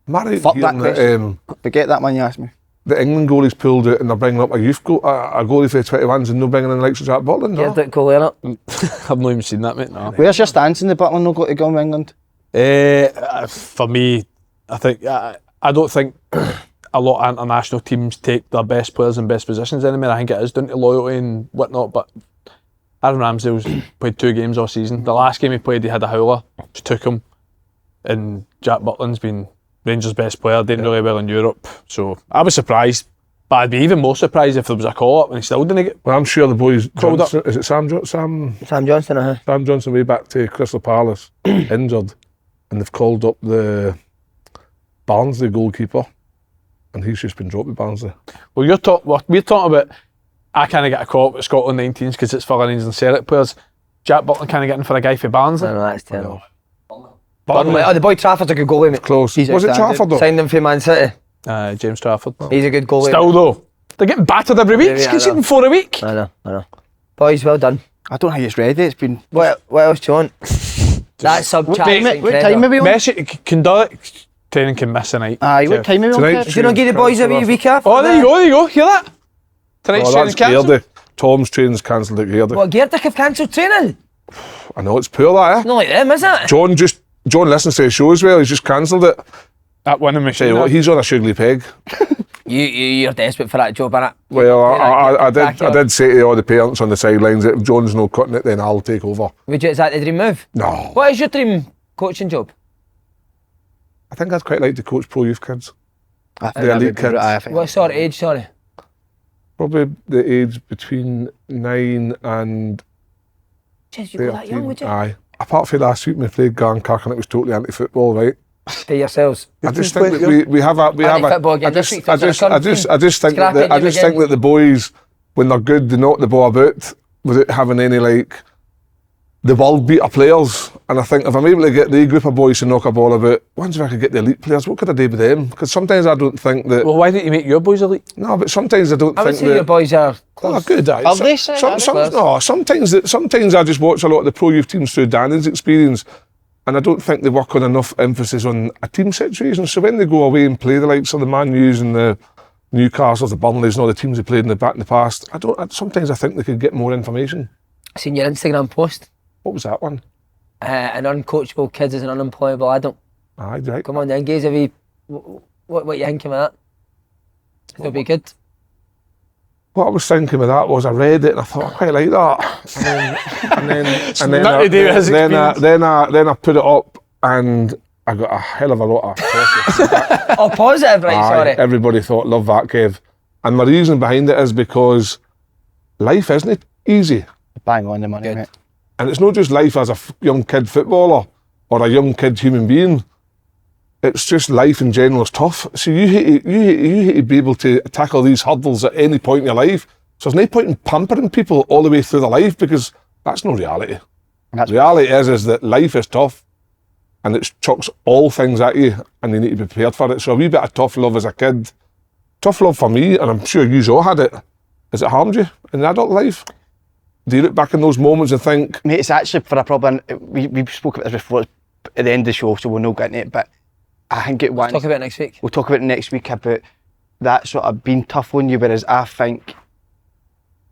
Married Fuck that question. Forget that one you asked me. The England goalie's pulled out and they're bringing up a youth a goalie for the 21s and no bringing in the likes of Jack Butland. Yeah, No? Dick Cole in it. I've not even seen that, mate. No. Where's your stance in the Butland not got to go in England? For me, I think I don't think a lot of international teams take their best players in best positions anymore. I think it is down to loyalty and whatnot. But Aaron Ramsdale's played 2 games all season. The last game he played, he had a howler, just took him. And Jack Butland's been Rangers' best player, did really well in Europe. So I was surprised. But I'd be even more surprised if there was a call-up and he still didn't get... Well, I'm sure the boys. Called up. Johnson, is it Sam Johnston, Sam Johnson way back to Crystal Palace, injured, and they've called up the Barnsley goalkeeper, and he's just been dropped with Barnsley. Well, we're talking about I can't get a call up with Scotland 19s because it's Fillings and Celtic players. Jack Butland can't get in for a guy for Barnsley. I know, that's terrible. Burnley. Oh, the boy Trafford's a good goalie, mate. Close. He's Was it outstanding. Trafford though? Signed him for Man City. James Trafford. He's a good goalie. Still though, they're getting battered every week. Yeah, He's I conceding know. 4 a week. I know. Boys, well done. I don't think it's ready. It's been. What else do you want? That sub What chat. time are we on? Messi can do it. Training can miss a night. Aye, what time are we on? Tonight. Kev? Do you not give the boys a wee week off? Oh, there you go. Hear that? Tonight's Oh, training that's cancelled. Geardy. Tom's training's cancelled at Geardy. What, Geardick have cancelled training? I know, it's poor that, eh? Not like them, is it? John listens to the show as well, he's just cancelled it. That winning Tell machine. you what, he's on a sugary peg. You're desperate for that job, innit? Well, I Back up. did say to all the parents on the sidelines that if John's not cutting it, then I'll take over. Is that the dream move? No. What is your dream coaching job? I think I'd quite like to coach pro youth kids. I The elite kids. I think What sort of age, sorry? Probably the age between 9 and Jeez, you go that young, 13. would you? Aye. Apart from last week, we played Glencurk and it was totally anti-football, right? To yourselves. I just think that we have a Anti-football again this week, I there's just a think that the boys, when they're good, they knock the ball about without having any like the world beater players. And I think if I'm able to get the group of boys to knock a ball about, once if I could get the elite players, what could I do with them? Because sometimes I don't think that. Well, why don't you make your boys elite? No, but sometimes I don't I would think say your that. boys are Oh, close. good. Aye. Are they? Close. No, sometimes I just watch a lot of the pro youth teams through Danny's experience, and I don't think they work on enough emphasis on a team situation. So when they go away and play the likes of the Man U's and the Newcastles, the Burnleys, and all the teams they played in the past, sometimes I think they could get more information. Seen your Instagram post. What was that one? An uncoachable kid is an unemployable adult. Aye, right. Come on then, guys, a wee. What you thinking of that? It'll be good. What I was thinking of that was I read it and I thought I quite like that. And then Nothing to do with his experience. then I put it up and I got a hell of a lot of positive. Oh, positive, right? Aye, Sorry. everybody thought, love that, Kev. And my reason behind it is because life isn't easy. Bang on the money, Good. mate. And it's not just life as a young kid footballer or a young kid human being. It's just life in general is tough. So you hate to be able to tackle these hurdles at any point in your life. So there's no point in pampering people all the way through their life because that's no reality. Reality is that life is tough and it chucks all things at you and you need to be prepared for it. So a wee bit of tough love as a kid, tough love for me, and I'm sure you all had it. Has it harmed you in adult life? Do you look back in those moments and think, Mate, it's actually for a problem. We spoke about this before at the end of the show, so we'll not get into it. But I think it wants. Talk about it next week. We'll talk about it next week about that sort of being tough on you, whereas I think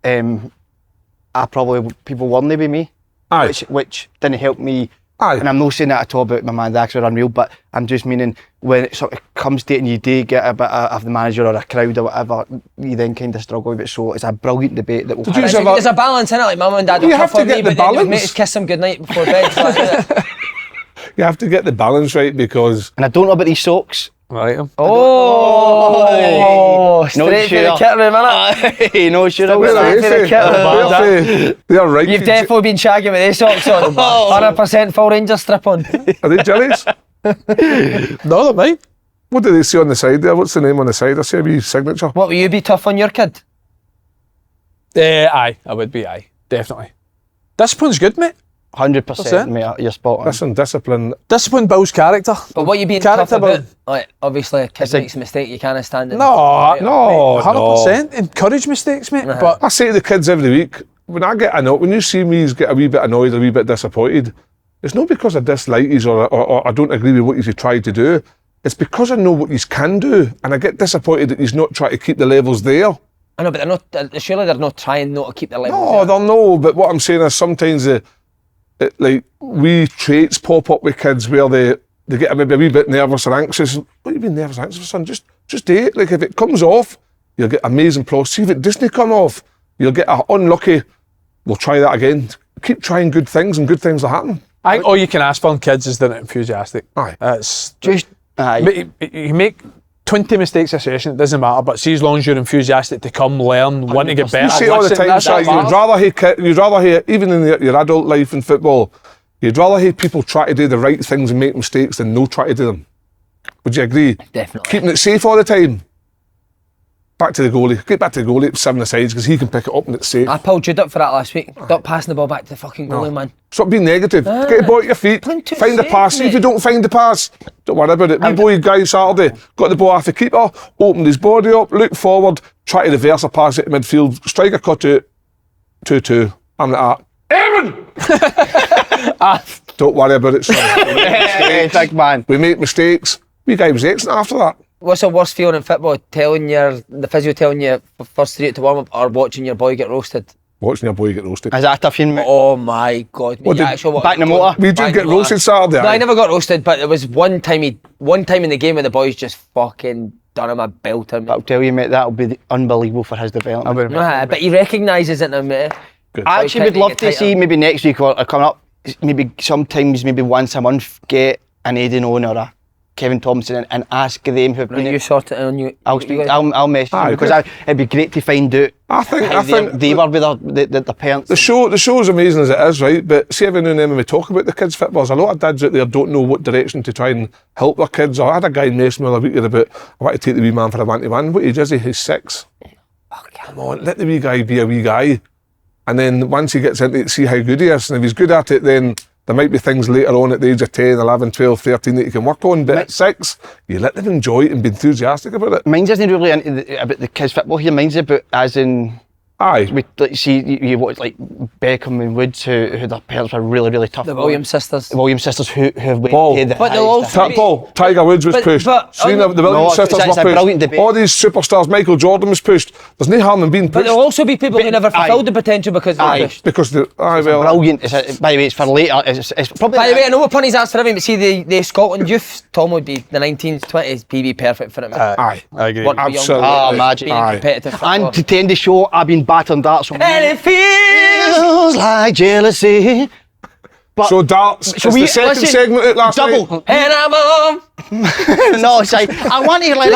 I probably people weren't with me, aye, which didn't help me. aye, And I'm not saying that at all about my man Dax or Unreal, but I'm just meaning when it sort of comes to it and you do get a bit of the manager or a crowd or whatever, you then kind of struggle with it. So it's a brilliant debate that we'll Did you have. have a- There's a balance in it. Like my mum and dad You are have tough to on get me, the but then your balance. mates kiss them goodnight before bed. So I do it. you have to get the balance right because And I don't know about these socks. Right. Oh, No straight for the sure. kit room, innit? Hey, no, sure Still about with that. that. they are right. You've definitely been shagging with these socks on. 100% full Ranger strip on. Are they jellies? No, they're mine. What do they say on the side there? What's the name on the side? I see a wee signature. What, will you be tough on your kid? Aye, I would be. Aye, definitely. Discipline's good, mate. 100%, mate, you're spot on. Listen, discipline. Discipline builds character. But what you being Character tough about? build. Like, obviously, a kid It's a- makes a mistake, you can't stand it. No, No, 100%. Encourage mistakes, mate. Uh-huh. But I say to the kids every week, when I get annoyed, when you see me get a wee bit annoyed, a wee bit disappointed, it's not because I dislike you or I don't agree with what you tried to do. It's because I know what you can do, and I get disappointed that he's not trying to keep the levels there. I know, but they're not. Surely they're not trying not to keep their levels. No, they'll know. But what I'm saying is sometimes like wee traits pop up with kids where they get maybe a wee bit nervous or anxious. What are you being nervous or anxious for, son? Just do it. Like if it comes off, you'll get amazing applause. See if it doesn't come off, you'll get a unlucky. We'll try that again. Keep trying good things, and good things will happen. I think all you can ask for in kids is they're not enthusiastic. Aye. It's Just, aye. you make 20 mistakes a session, it doesn't matter, but see as long as you're enthusiastic to come, learn, want to get better. You see it all the listen, time, that's Si, what you'd rather hear, even in your adult life in football, you'd rather hear people try to do the right things and make mistakes than no try to do them. Would you agree? Definitely. Keeping it safe all the time. back to the goalie. Get back to the goalie, 7 asides, because he can pick it up and it's safe. I pulled Jude up for that last week. Stop passing the ball back to the fucking goalie, man. Stop being negative. Get the ball at your feet. Playing too Find the safe, pass. See if you don't find the pass, don't worry about it. Wee boy guy Saturday got the ball off the keeper, opened his body up, looked forward, try to reverse a pass it to midfield, striker cut out, 2-2. I'm like that. Evan! Don't worry about it, son. Big man. We make mistakes. Wee guy was excellent after that. What's the worst feeling in football? The physio telling you first 3 to warm up, or watching your boy get roasted? Watching your boy get roasted. Is that a tough thing, mate? Oh my God! What did- Back in the motor? We did get roasted Saturday. No, I aye. never got roasted, but there was one time in the game when the boys just fucking done him a belter. But I'll tell you, mate, that'll be unbelievable for his development. But he recognises it now, mate. Good. I actually would Tighten love it to tighter. see maybe next week or coming up, maybe sometimes, maybe once a month, get an Aidan Owen or a Kevin Thompson and ask them who've been. You sort it on you. I'll speak. I'll message Aye, them because good. it'd be great to find out. I think they were with their parents. the show's amazing as it is, right? But see, every now and then when we talk about the kids' footballers, a lot of dads out there don't know what direction to try and help their kids. I had a guy in Mason the other week about, I want to take the wee man for a 1-to-1. What age is he? He's 6. Come on, let the wee guy be a wee guy. And then once he gets into it, see how good he is. And if he's good at it, then there might be things later on at the age of 10, 11, 12, 13 that you can work on. But at 6, you let them enjoy it and be enthusiastic about it. Mine's isn't really about the kids' football here. Mine's about as in. Aye. We like see you watch like Beckham and Woods who their parents were really really tough. The Williams sisters. The Williams sisters who have went Paul. to the But they'll highest also- Paul, Tiger Woods was But- pushed. but- Serena, the Williams No, sisters it's were a brilliant pushed. debate. All these superstars, Michael Jordan was pushed. There's no harm in being But pushed. there'll also be people who never fulfilled the potential because they were Aye. pushed. Because the well, brilliant. By the way, it's for later. It's probably. By the way, I know what Punny's that's for him, but see the Scotland youth, Tom would be the 19s, 20s, PB perfect for it, man. aye, I agree. Want to be young, absolutely. imagine. being Aye. competitive. And to tend to show, I've been battered darts. So And it feels like jealousy. But So darts. It's the second listen, segment out last night. double. I'm on. No, it's like I want to like.